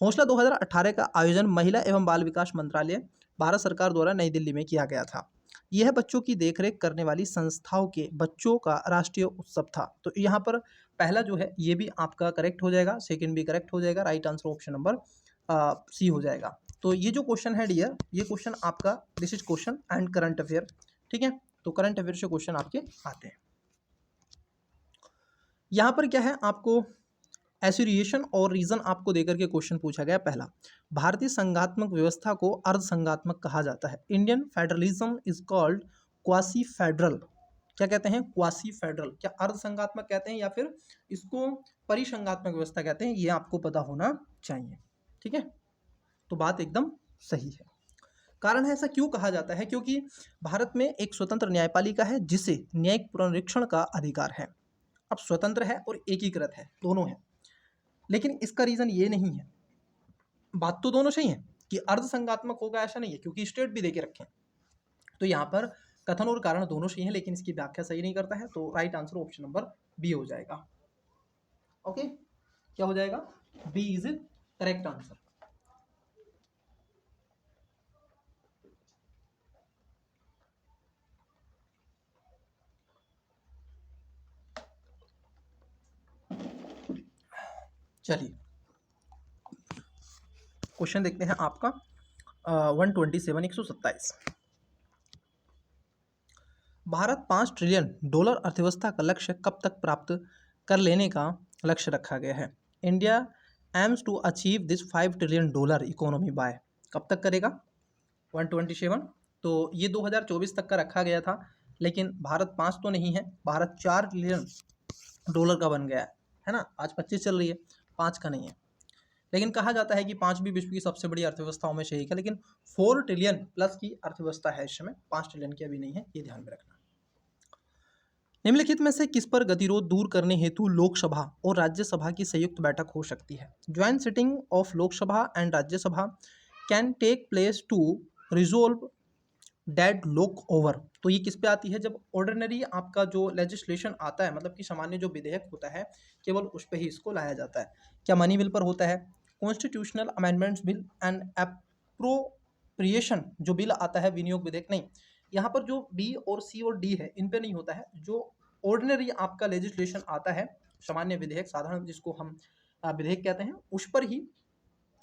हौसला 2018 का आयोजन महिला एवं बाल विकास मंत्रालय, भारत सरकार द्वारा नई दिल्ली में किया गया था। यह बच्चों की देखरेख करने वाली संस्थाओं के बच्चों का राष्ट्रीय उत्सव था। तो यहाँ पर पहला जो है ये भी आपका करेक्ट हो जाएगा, सेकंड भी करेक्ट हो जाएगा। Right answer option number C हो जाएगा। तो ये जो क्वेश्चन है डियर, ये क्वेश्चन आपका this is question and current affair. ठीक है, तो करंट अफेयर से क्वेश्चन आपके आते हैं। यहाँ पर क्या है, आपको एसोसिएशन और रीजन आपको देकर के क्वेश्चन पूछा गया। पहला, भारतीय संघात्मक व्यवस्था को अर्ध संघात्मक कहा जाता है। Indian federalism is called quasi federal. क्या कहते हैं? Quasi federal. क्या अर्ध संघात्मक कहते हैं या फिर इसको परिसंघात्मक व्यवस्था कहते हैं, ये आपको पता होना चाहिए। ठीक है, तो बात एकदम सही है। कारण है ऐसा क्यों कहा जाता है? क्योंकि भारत में एक स्वतंत्र न्यायपालिका है जिसे न्यायिक पुनरीक्षण का अधिकार है। अब स्वतंत्र है और एकीकृत है, दोनों है, लेकिन इसका रीजन ये नहीं है। बात तो दोनों सही है कि अर्ध संघात्मक होगा, ऐसा नहीं है, क्योंकि स्टेट भी देके रखे हैं। तो यहाँ पर कथन और कारण दोनों सही है, लेकिन इसकी व्याख्या सही नहीं करता है। तो right answer option number B हो जाएगा। ओके, क्या हो जाएगा? B is correct answer. चलिए क्वेश्चन देखते हैं आपका 127, 127। भारत 5 ट्रिलियन डॉलर अर्थव्यवस्था का लक्ष्य कब तक प्राप्त कर लेने का लक्ष्य रखा गया है? India aims to achieve this 5 trillion dollar economy by, कब तक करेगा? 127। तो ये 2024 तक का रखा गया था, लेकिन भारत 5 तो नहीं है, भारत 4 ट्रिलियन डॉलर का बन गया है ना। आज 25 चल रही है, 5 का नहीं है। लेकिन कहा जाता है कि 5 भी विश्व की सबसे बड़ी अर्थव्यवस्थाओं में से एक है, लेकिन 4 ट्रिलियन प्लस की अर्थव्यवस्था है इस समय, 5 ट्रिलियन की अभी नहीं है, ये ध्यान में रखना। निम्नलिखित में से किस पर गतिरोध दूर करने हेतु लोकसभा और राज्यसभा की संयुक्त बैठक हो सकती है? Joint sitting of Lok Sabha and Rajya Sabha can take place to resolve dead lock over. तो ये किस पे आती है? जब ऑर्डिनरी आपका जो लेजिस्लेशन आता है, मतलब कि सामान्य जो विधेयक होता है, केवल उस पर ही इसको लाया जाता है। क्या मनी बिल पर होता है? Constitutional amendments bill and appropriation जो बिल आता है, विनियोग विधेयक नहीं। यहाँ पर जो बी और सी और डी है इन पे नहीं होता है। जो ऑर्डिनरी आपका लेजिस्लेशन आता है, सामान्य विधेयक, साधारण जिसको हम विधेयक कहते हैं, उस पर ही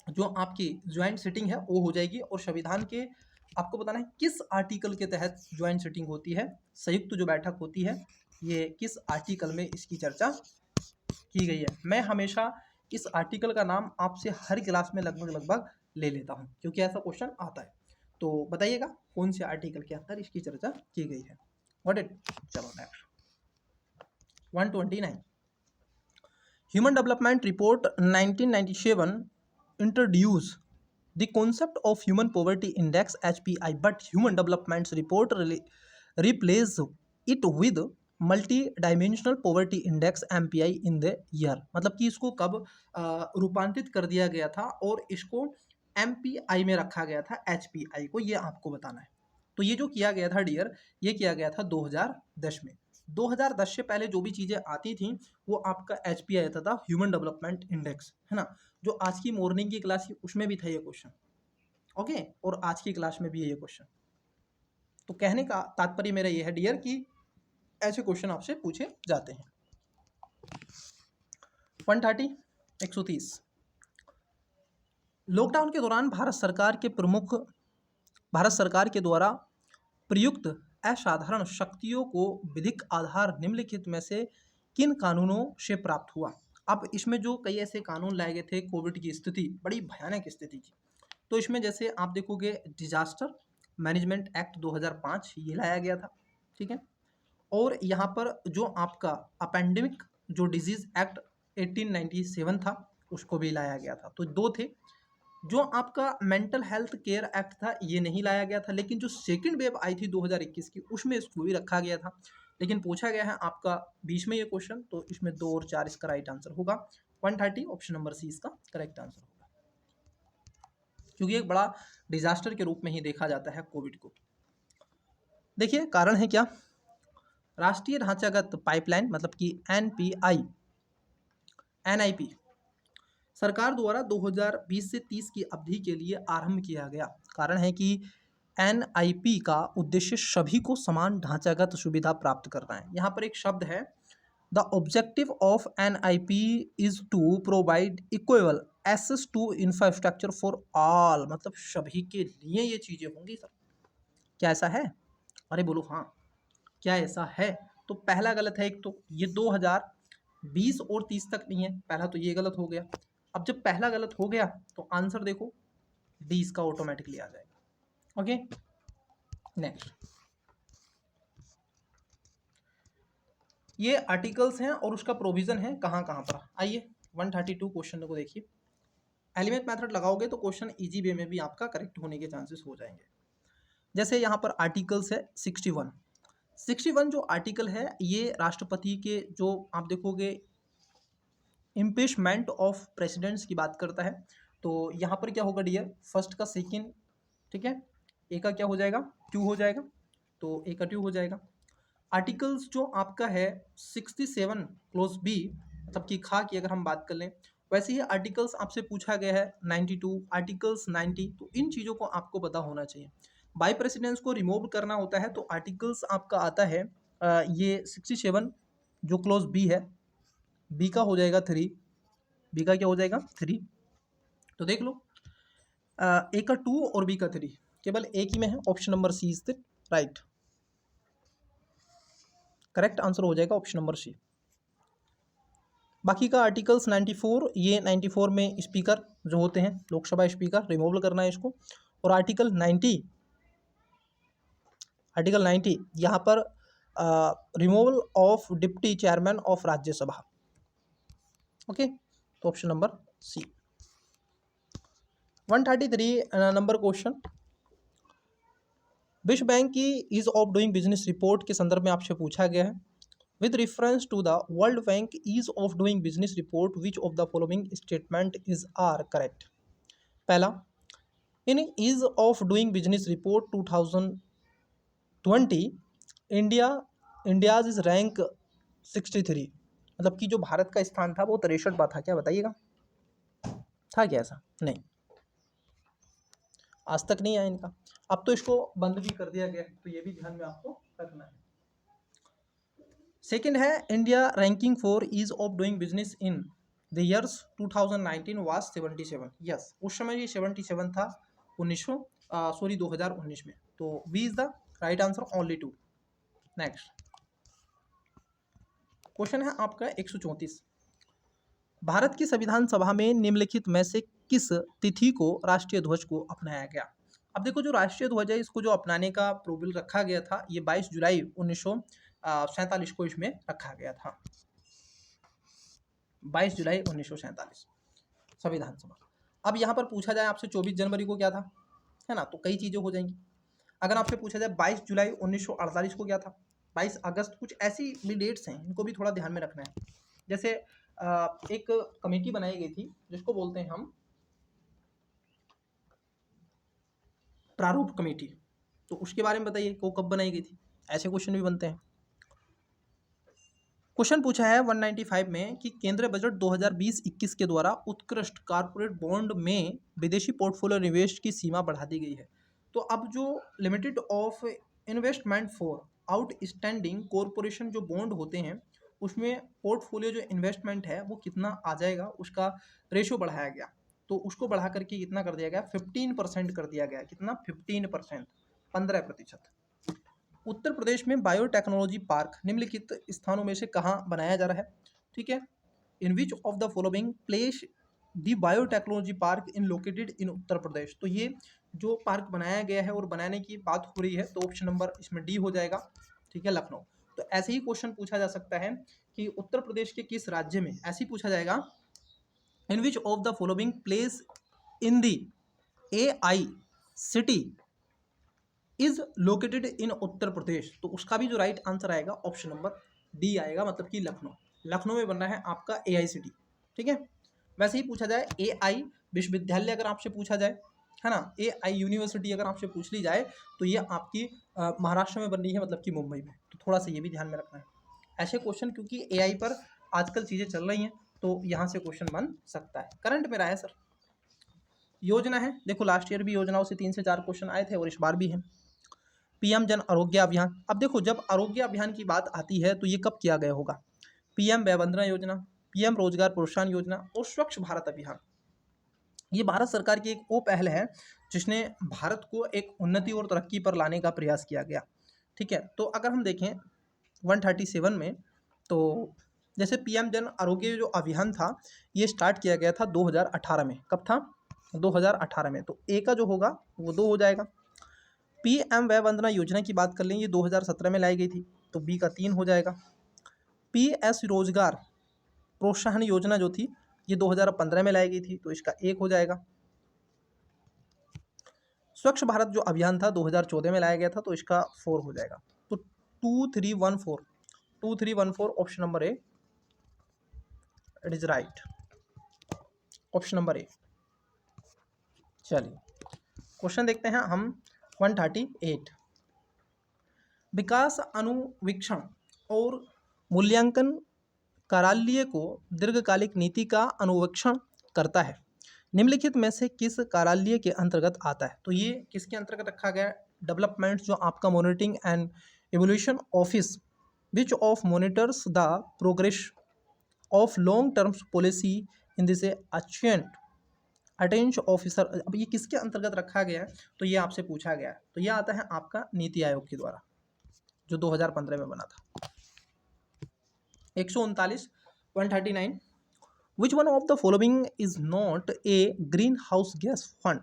जो आपकी ज्वाइंट सिटिंग है वो हो जाएगी। और संविधान के आपको बताना है किस आर्टिकल के तहत ज्वाइंट सिटिंग होती है, संयुक्त जो बैठक होती है, ये किस आर्टिकल में इसकी चर्चा की गई है। मैं हमेशा इस आर्टिकल का नाम आपसे हर क्लास में लगभग लगभग ले लेता हूँ, क्योंकि ऐसा क्वेश्चन आता है। तो बताइएगा कौन से आर्टिकल के अंदर इसकी चर्चा की गई है। व्हाट इट, चलो next 129 human development report 1997 introduce the concept of human poverty index HPI, but human development report replace it with multi-dimensional poverty index MPI in the year। मतलब कि इसको कब रूपांतरित कर दिया गया था और इसको MPI में रखा गया था, HPI को, ये आपको बताना है। तो ये जो किया गया था डियर, ये किया गया था 2010 में। 2010 से पहले जो भी चीज़ें आती थी वो आपका HPI आता था, ह्यूमन डेवलपमेंट इंडेक्स, है ना। जो आज की मॉर्निंग की क्लास थी उसमें भी था ये क्वेश्चन, ओके, और आज की क्लास में भी है ये क्वेश्चन। तो कहने का तात्पर्य मेरा ये है डियर कि ऐसे क्वेश्चन आपसे पूछे जाते हैं। 130 लॉकडाउन के दौरान भारत सरकार के द्वारा प्रयुक्त असाधारण शक्तियों को विधिक आधार निम्नलिखित में से किन कानूनों से प्राप्त हुआ। अब इसमें जो कई ऐसे कानून लाए गए थे, कोविड की स्थिति बड़ी भयानक स्थिति थी, तो इसमें जैसे आप देखोगे डिजास्टर मैनेजमेंट एक्ट 2005 ये लाया गया था, ठीक है। और यहाँ पर जो आपका अपेंडेमिक जो डिजीज एक्ट 1897 था उसको भी लाया गया था। तो दो थे। जो आपका मेंटल हेल्थ केयर एक्ट था ये नहीं लाया गया था, लेकिन जो सेकंड वेव आई थी 2021 की उसमें इसको भी रखा गया था। लेकिन पूछा गया है आपका बीच में ये क्वेश्चन, तो इसमें 2 और 4 इसका राइट आंसर होगा। 130 ऑप्शन नंबर सी इसका करेक्ट आंसर होगा, क्योंकि एक बड़ा डिजास्टर के रूप में ही देखा जाता है कोविड को। देखिए कारण है क्या, राष्ट्रीय ढांचागत पाइपलाइन मतलब कि NIP सरकार द्वारा 2020 से 30 की अवधि के लिए आरंभ किया गया। कारण है कि NIP का उद्देश्य सभी को समान ढांचागत सुविधा प्राप्त करना है। यहाँ पर एक शब्द है, the objective of NIP is to provide equal access to infrastructure for all, मतलब सभी के लिए ये चीज़ें होंगी सर। क्या ऐसा है? अरे बोलो हाँ, क्या ऐसा है? तो पहला गलत है एक, तो ये 2020 और 30 तक नहीं है, पहला तो ये गलत हो गया। अब जब पहला गलत हो गया तो आंसर देखो डी इसका ऑटोमेटिकली आ जाएगा। ओके नेक्स्ट, ये आर्टिकल्स हैं और उसका प्रोविजन है कहाँ कहाँ पर। आइए 132 क्वेश्चन को देखिए। एलिमेंट मेथड लगाओगे तो क्वेश्चन इजी वे में भी आपका करेक्ट होने के चांसेस हो जाएंगे। जैसे यहाँ पर आर्टिकल्स है 61 जो आर्टिकल है ये राष्ट्रपति के जो आप देखोगे इम्पीचमेंट ऑफ प्रेसिडेंट्स की बात करता है। तो यहाँ पर क्या होगा डियर, फर्स्ट का सेकंड, ठीक है, ए का क्या हो जाएगा, 2 हो जाएगा, तो ए का 2 हो जाएगा। आर्टिकल्स जो आपका है 67 क्लोज बी मतलब कि खा की अगर हम बात कर लें, वैसे ही आर्टिकल्स आपसे पूछा गया है 92 आर्टिकल्स 90, तो इन चीज़ों को आपको पता होना चाहिए। बाई प्रेसिडेंस को रिमूव करना होता है तो आर्टिकल्स आपका आता है ये 67 जो क्लोज बी है, बी का हो जाएगा 3, बी का क्या हो जाएगा 3। तो देख लो ए का 2 और बी का 3, केवल एक ही में है, option number C is the right correct answer हो जाएगा, ऑप्शन नंबर सी। बाकी का आर्टिकल्स 94, ये 94 में स्पीकर जो होते हैं लोकसभा स्पीकर रिमूव करना है इसको। और आर्टिकल 90 यहाँ पर removal of deputy chairman of Rajya Sabha. Okay तो option number C. 133 number question, विश्व बैंक की ease of doing business report के संदर्भ में आपसे पूछा गया है। With reference to the world bank ease of doing business report which of the following statement is are correct. पहला, in ease of doing business report 2020 India's is rank 63, मतलब कि जो भारत का स्थान था वो 63वां था। क्या बताइएगा, था क्या ऐसा? नहीं, आज तक नहीं आया इनका। अब तो इसको बंद भी कर दिया गया, तो ये भी ध्यान में आपको रखना है। सेकंड है India ranking for ease of doing business in the years 2019 was 77। Yes, उस समय ये 77 था 2019 में। तो B is the right answer, only 2। Next question है आपका 134। भारत की संविधान सभा में निम्नलिखित में से किस तिथि को राष्ट्रीय ध्वज को अपनाया गया? अब देखो, जो राष्ट्रीय ध्वज है इसको जो अपनाने का प्रोविल रखा गया था, ये 22 जुलाई 1947 को इसमें रखा गया था। 22 जुलाई 1947 संविधान सभा। अब यहाँ पर पूछा जाए आपसे 24 जनवरी को क्या था, है ना, तो कई चीज़ें हो जाएंगी। अगर आपसे पूछा जाए 22 जुलाई 1948 को क्या था, 22 अगस्त, कुछ ऐसी भी डेट्स हैं, इनको भी थोड़ा ध्यान में रखना है। जैसे एक कमेटी बनाई गई थी जिसको बोलते हैं हम प्रारूप कमेटी, तो उसके बारे में बताइए वो कब बनाई गई थी, ऐसे क्वेश्चन भी बनते हैं। क्वेश्चन पूछा है 195 में कि केंद्रीय बजट 2020-21 के द्वारा उत्कृष्ट कारपोरेट बॉन्ड में विदेशी पोर्टफोलियो निवेश की सीमा बढ़ा दी गई है। तो अब जो limited of investment for outstanding corporation जो बॉन्ड होते हैं, उसमें पोर्टफोलियो जो इन्वेस्टमेंट है वो कितना आ जाएगा, उसका रेशो बढ़ाया गया। तो उसको बढ़ा करके कितना कर दिया गया, 15% कर दिया गया। कितना, 15%, 15%। उत्तर प्रदेश में बायोटेक्नोलॉजी पार्क निम्नलिखित स्थानों में से कहाँ बनाया जा रहा है? ठीक है, in which of the following place the biotechnology park in located in Uttar Pradesh? तो ये जो पार्क बनाया गया है और बनाने की बात हो रही है, तो ऑप्शन नंबर इसमें डी हो जाएगा। ठीक है, लखनऊ। तो ऐसे ही क्वेश्चन पूछा जा सकता है कि उत्तर प्रदेश के किस राज्य में, ऐसे ही पूछा जाएगा, in which of the following place in the AI city is located in Uttar Pradesh? तो उसका भी जो राइट आंसर आएगा ऑप्शन नंबर डी आएगा, मतलब कि लखनऊ। लखनऊ में बन रहा है आपका AI सिटी। ठीक है, वैसे ही पूछा जाए AI विश्वविद्यालय अगर आपसे पूछा जाए, है ना, AI यूनिवर्सिटी अगर आपसे पूछ ली जाए, तो ये आपकी महाराष्ट्र में बन रही है, मतलब कि मुंबई में। तो थोड़ा सा ये भी ध्यान में रखना है ऐसे क्वेश्चन, क्योंकि AI पर आजकल चीज़ें चल रही हैं, तो यहाँ से क्वेश्चन बन सकता है। करंट में रहा है सर। योजना है, देखो लास्ट ईयर भी योजनाओं से 3 से 4 क्वेश्चन आए थे और इस बार भी है। PM जन आरोग्य अभियान। अब देखो, जब आरोग्य अभियान की बात आती है तो ये कब किया गया होगा? PM वय वंदना योजना, PM रोजगार प्रोत्साहन योजना और स्वच्छ भारत अभियान। ये भारत सरकार की एक वो पहल है जिसने भारत को एक उन्नति और तरक्की पर लाने का प्रयास किया गया। ठीक है, तो अगर हम देखें 137 में, तो जैसे PM जन आरोग्य जो अभियान था, ये स्टार्ट किया गया था 2018 में। कब था? 2018 में। तो ए का जो होगा वो 2 हो जाएगा। PM वय वंदना योजना की बात कर लें, ये 2017 में लाई गई थी, तो बी का 3 हो जाएगा। PS रोजगार प्रोत्साहन योजना जो थी, ये 2015 में लाई गई थी, तो इसका 1 हो जाएगा। स्वच्छ भारत जो अभियान था 2014 में लाया गया था, तो इसका 4 हो जाएगा। तो 2314 option number A, it is right, option number A. चलिए क्वेश्चन देखते हैं हम 138। विकास अनुवीक्षण और मूल्यांकन कार्यालय को दीर्घकालिक नीति का अनुवीक्षण करता है, निम्नलिखित में से किस कार्यालय के अंतर्गत आता है? तो ये किसके अंतर्गत रखा गया? डेवलपमेंट जो आपका monitoring and evolution office which of monitors the progress of long terms policy in this attention officer. अब ये किसके अंतर्गत रखा गया है? तो ये आपसे पूछा गया है। तो ये आता है आपका नीति आयोग के द्वारा, जो 2015 में बना था। 139 139 which one of the following is not a green house gas fund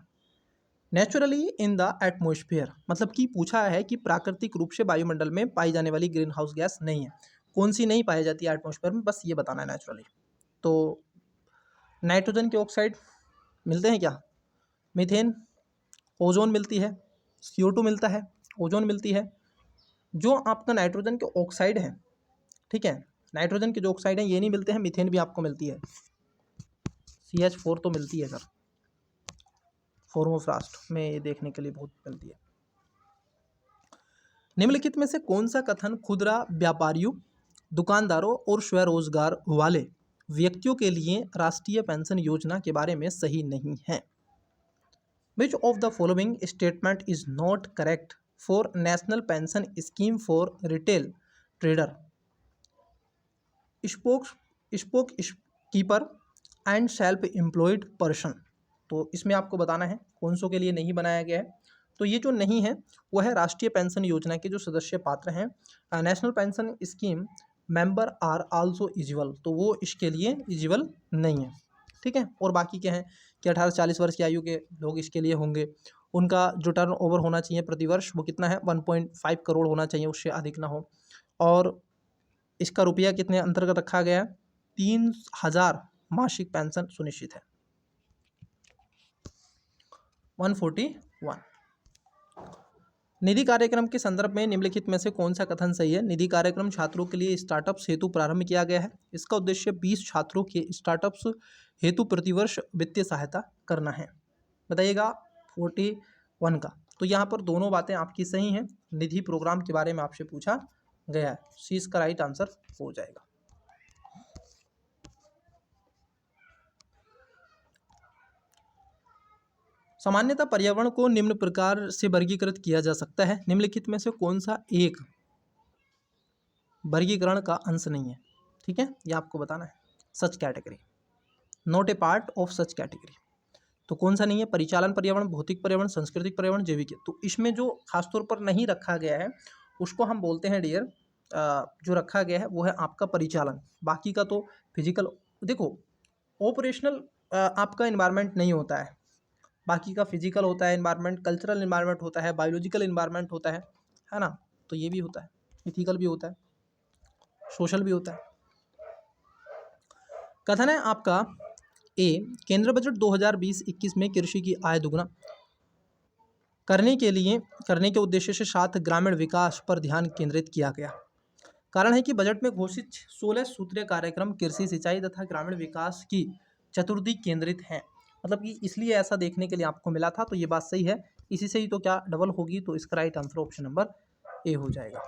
naturally in the atmosphere? मतलब कि पूछा है कि प्राकृतिक रूप से वायुमंडल में पाई जाने वाली ग्रीन हाउस गैस नहीं है, कौन सी नहीं पाई जाती है एटमोस्फेयर में, बस ये बताना है नेचुरली। तो नाइट्रोजन के ऑक्साइड मिलते हैं क्या? मीथेन, ओजोन मिलती है, CO2 मिलता है, ओजोन मिलती है। जो आपका नाइट्रोजन के ऑक्साइड हैं, ठीक है, नाइट्रोजन के जो ऑक्साइड हैं ये नहीं मिलते हैं, मीथेन भी आपको मिलती है, CH4 तो मिलती है सर, फोर्मोफ्रास्ट में ये देखने के लिए बहुत मिलती है। निम्नलिखित में से कौन सा कथन खुदरा व्यापारियों, दुकानदारों और स्वरोजगार वाले व्यक्तियों के लिए राष्ट्रीय पेंशन योजना के बारे में सही नहीं है? Which of the following statement is not correct for national pension scheme for retail trader? Spoke spoke keeper and self employed person. तो इसमें आपको बताना है कौन सो के लिए नहीं बनाया गया है। तो ये जो नहीं है वो है राष्ट्रीय पेंशन योजना के जो सदस्य पात्र हैं, national pension scheme member are also eligible, तो वो इसके लिए इजिबल नहीं है। ठीक है, और बाकी क्या है कि 18 से 40 वर्ष की आयु के लोग इसके लिए होंगे। उनका जो टर्न ओवर होना चाहिए प्रतिवर्ष वो कितना है, 1.5 करोड़ होना चाहिए, उससे अधिक ना हो। और इसका रुपया कितने अंतर्गत रखा गया है, 3000 मासिक पेंशन सुनिश्चित है। 141 निधि कार्यक्रम के संदर्भ में निम्नलिखित में से कौन सा कथन सही है। निधि कार्यक्रम छात्रों के लिए स्टार्टअप्स हेतु प्रारंभ किया गया है। इसका उद्देश्य 20 छात्रों के स्टार्टअप्स हेतु प्रतिवर्ष वित्तीय सहायता करना है। बताइएगा 41 का। तो यहाँ पर दोनों बातें आपकी सही हैं। निधि प्रोग्राम के बारे में आपसे पूछा गया है, सी इसका राइट आंसर हो जाएगा। सामान्यतः पर्यावरण को निम्न प्रकार से वर्गीकृत किया जा सकता है। निम्नलिखित में से कौन सा एक वर्गीकरण का अंश नहीं है। ठीक है, ये आपको बताना है। Such category, not a part of such category. तो कौन सा नहीं है, परिचालन पर्यावरण, भौतिक पर्यावरण, सांस्कृतिक पर्यावरण, जैविक। तो इसमें जो खासतौर पर नहीं रखा गया है उसको हम बोलते हैं डियर, जो रखा गया है वो है आपका परिचालन। बाकी का तो फिजिकल, देखो ऑपरेशनल आपका इन्वायरमेंट नहीं होता है, बाकी का फिजिकल होता है इन्वायरमेंट, कल्चरल इन्वायरमेंट होता है, बायोलॉजिकल इन्वायरमेंट होता है ना। तो ये भी होता है, इथिकल भी होता है, सोशल भी होता है। कथन है आपका ए, केंद्र बजट 2020-21 में कृषि की आय दुगना करने के उद्देश्य से 7 ग्रामीण विकास पर ध्यान केंद्रित किया गया। कारण है कि बजट में घोषित 16 सूत्रीय कार्यक्रम कृषि, सिंचाई तथा ग्रामीण विकास की चतुर्थी केंद्रित हैं। मतलब कि इसलिए ऐसा देखने के लिए आपको मिला था। तो ये बात सही है, इसी से ही तो क्या डबल होगी। तो इसका right answer option number A हो जाएगा।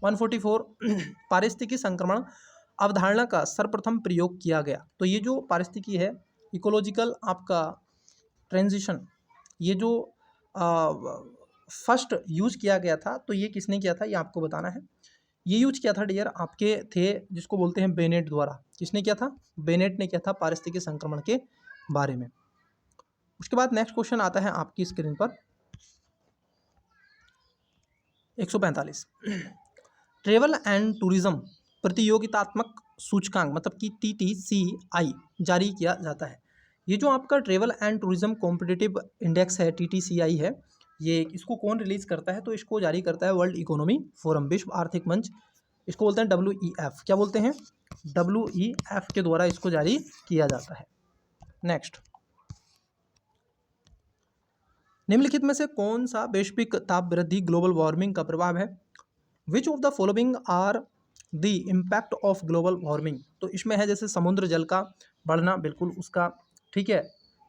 144 पारिस्थितिकी संक्रमण अवधारणा का सर्वप्रथम प्रयोग किया गया। तो ये जो पारिस्थितिकी है, इकोलॉजिकल आपका ट्रांजिशन, ये जो फर्स्ट यूज किया गया था, तो ये किसने किया था ये आपको बताना है। ये यूज किया था डियर आपके थे जिसको बोलते हैं बेनेट द्वारा। किसने किया था, बेनेट ने किया था पारिस्थितिकी संक्रमण के बारे में। उसके बाद नेक्स्ट क्वेश्चन आता है आपकी स्क्रीन पर 145 ट्रेवल एंड टूरिज्म प्रतियोगितात्मक सूचकांक मतलब कि TTCI जारी किया जाता है। ये जो आपका travel and tourism competitive index है, TTCI है, ये इसको कौन रिलीज करता है, तो इसको जारी करता है वर्ल्ड इकोनॉमी फोरम, विश्व आर्थिक मंच। इसको बोलते हैं WEF। क्या बोलते हैं, WEF के द्वारा इसको जारी किया जाता है। नेक्स्ट, निम्नलिखित में से कौन सा वैश्विक ताप वृद्धि ग्लोबल वार्मिंग का प्रभाव है। Which of the following are the impact of global warming. तो इसमें है जैसे समुद्र जल का बढ़ना, बिल्कुल उसका, ठीक है।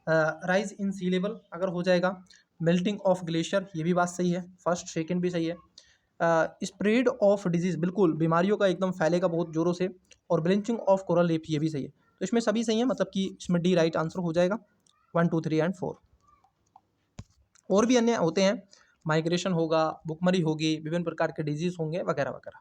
राइज इन सी लेवल अगर हो जाएगा, मेल्टिंग ऑफ ग्लेशियर, ये भी बात सही है, फर्स्ट सेकंड भी सही है। स्प्रेड ऑफ डिजीज, बिल्कुल बीमारियों का एकदम फैलेगा बहुत जोरों से। और ब्लीचिंग ऑफ कोरल रीफ, ये भी सही है। तो इसमें सभी सही है, मतलब कि इसमें डी राइट आंसर हो जाएगा। 1 2 3 एंड 4। और भी अन्य होते हैं, माइग्रेशन होगा, भुखमरी होगी, विभिन्न प्रकार के डिजीज होंगे वगैरह वगैरह।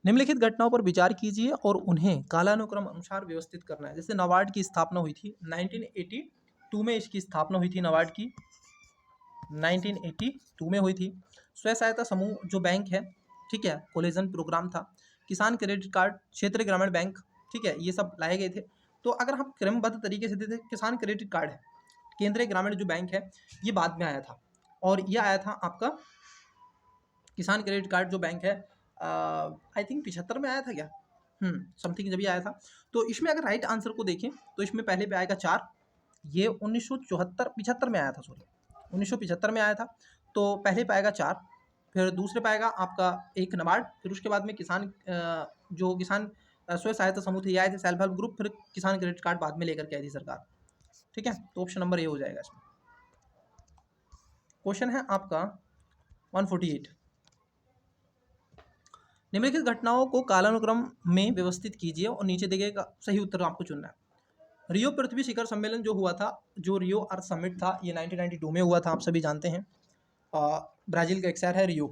निम्नलिखित घटनाओं पर विचार कीजिए और उन्हें कालानुक्रम अनुसार व्यवस्थित करना है। जैसे नाबार्ड की स्थापना हुई थी 1982 में, इसकी स्थापना हुई थी नाबार्ड की 1982 में हुई थी। स्वयं सहायता समूह जो बैंक है, ठीक है, कोलेजन प्रोग्राम था। किसान क्रेडिट कार्ड, क्षेत्रीय ग्रामीण बैंक, ठीक है, ये सब लाए गए थे। तो अगर हम क्रमबद्ध तरीके से देखें, किसान क्रेडिट कार्ड है, केंद्रीय ग्रामीण जो बैंक है, ये बाद में आया था। और ये आया था आपका किसान क्रेडिट कार्ड जो बैंक है, आई थिंक 75 में आया था क्या, समथिंग जब ये आया था। तो इसमें अगर राइट आंसर को देखें तो इसमें पहले पे आएगा 4, ये 75 में आया था, सॉरी 1975 में आया था। तो पहले पे आएगा 4, फिर दूसरे पे आएगा आपका एक नाबार्ड, फिर उसके बाद में किसान जो किसान स्वयं सहायता समूह थे ये आए थे, सेल्फ हेल्प ग्रुप, फिर किसान क्रेडिट कार्ड बाद में लेकर के आई थी सरकार। ठीक है, तो ऑप्शन नंबर ए हो जाएगा इसमें। क्वेश्चन है आपका 148 निम्नलिखित घटनाओं को कालानुक्रम में व्यवस्थित कीजिए और नीचे देखेगा सही उत्तर आपको चुनना है। रियो पृथ्वी शिखर सम्मेलन जो हुआ था, जो रियो अर्थ समिट था, ये 1992 में हुआ था, आप सभी जानते हैं। ब्राज़ील का एक शहर है रियो।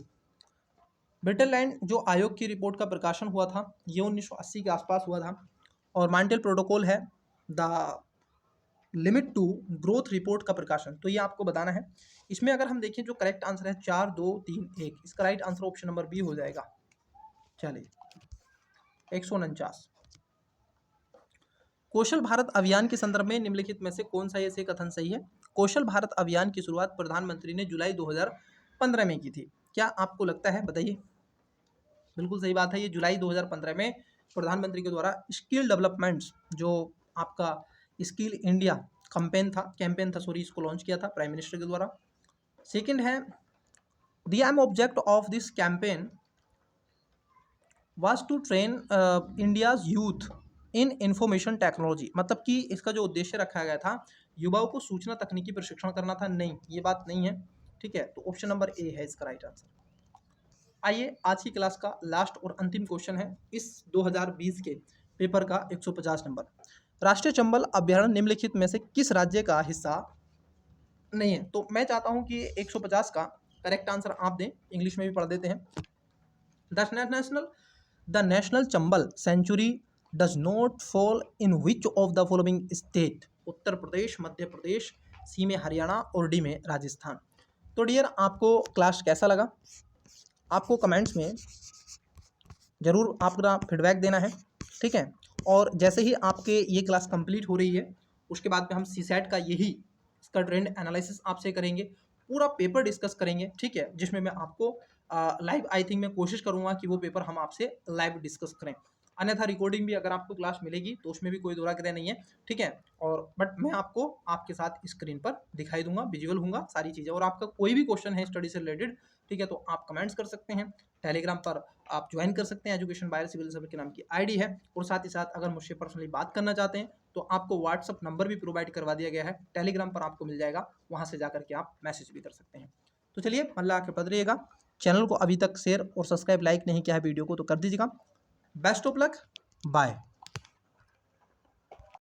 ब्रिटेनलैंड जो आयोग की रिपोर्ट का प्रकाशन हुआ था ये 1980 के आसपास हुआ था। और मॉन्ट्रियल प्रोटोकॉल है the limit to growth report का प्रकाशन, तो ये आपको बताना है। इसमें अगर हम देखें जो करेक्ट आंसर है 4 2 3 1, इसका right answer option number B हो जाएगा। चलिए 149। कौशल भारत अभियान के संदर्भ में निम्नलिखित में से कौन सा ऐसे कथन सही है? कौशल भारत अभियान की शुरुआत प्रधानमंत्री ने जुलाई 2015 में की थी। क्या आपको लगता है? बताइए। बिल्कुल सही बात है, ये जुलाई 2015 में प्रधानमंत्री के द्वारा स्किल डेवलपमेंट्स जो आपका स्किल इंडिया कैंपेन था सॉरी, इसको लॉन्च किया था प्राइम मिनिस्टर के द्वारा। सेकंड है the aim objective of this campaign was to train India's youth in information technology, मतलब कि इसका जो उद्देश्य रखा गया था युवाओं को सूचना तकनीकी प्रशिक्षण करना था। नहीं, ये बात नहीं है। ठीक है, तो ऑप्शन नंबर ए है इसका राइट आंसर। आइए आज की क्लास का लास्ट और अंतिम क्वेश्चन है इस 2020 के पेपर का 150 नंबर। राष्ट्रीय चंबल अभ्यारण्य निम्नलिखित में से किस राज्य का हिस्सा नहीं है? तो मैं चाहता हूं कि 150 का करेक्ट आंसर आप दें, इंग्लिश में भी पढ़ देते हैं। The national Chambal sanctuary does not fall in which of the following state? Uttar Pradesh, Madhya Pradesh, C में हरियाणा और डी में राजस्थान। तो डियर, आपको क्लास कैसा लगा? आपको कमेंट्स में ज़रूर अपना फीडबैक देना है। ठीक है, और जैसे ही आपके ये क्लास कंप्लीट हो रही है उसके बाद में हम सीसैट का इसका ट्रेंड एनालिसिस आपसे करेंगे, पूरा पेपर डिस्कस करेंगे। ठीक है, जिसमें मैं आपको लाइव आई थिंक मैं कोशिश करूंगा कि वो पेपर हम आपसे लाइव डिस्कस करें। अन्यथा रिकॉर्डिंग भी अगर आपको क्लास मिलेगी तो उसमें भी कोई दो राय नहीं है। ठीक है, और बट मैं आपको आपके साथ स्क्रीन पर दिखाई दूंगा, विजुअल होगा सारी चीज़ें। और आपका कोई भी क्वेश्चन है स्टडी से रिलेटेड, ठीक है, तो आप कमेंट्स कर सकते हैं। टेलीग्राम पर आप ज्वाइन कर सकते हैं, एजुकेशन बायर सिविल सर्विस के नाम की आईडी है। और साथ ही साथ अगर मुझसे पर्सनली बात करना चाहते हैं तो आपको व्हाट्सअप नंबर भी प्रोवाइड करवा दिया गया है, टेलीग्राम पर आपको मिल जाएगा, वहाँ से जाकर के आप मैसेज भी कर सकते हैं। तो चलिए, अल्लाह के पद रहिएगा। चैनल को अभी तक शेयर और सब्सक्राइब लाइक नहीं किया है वीडियो को तो कर दीजिएगा। Best of luck, bye.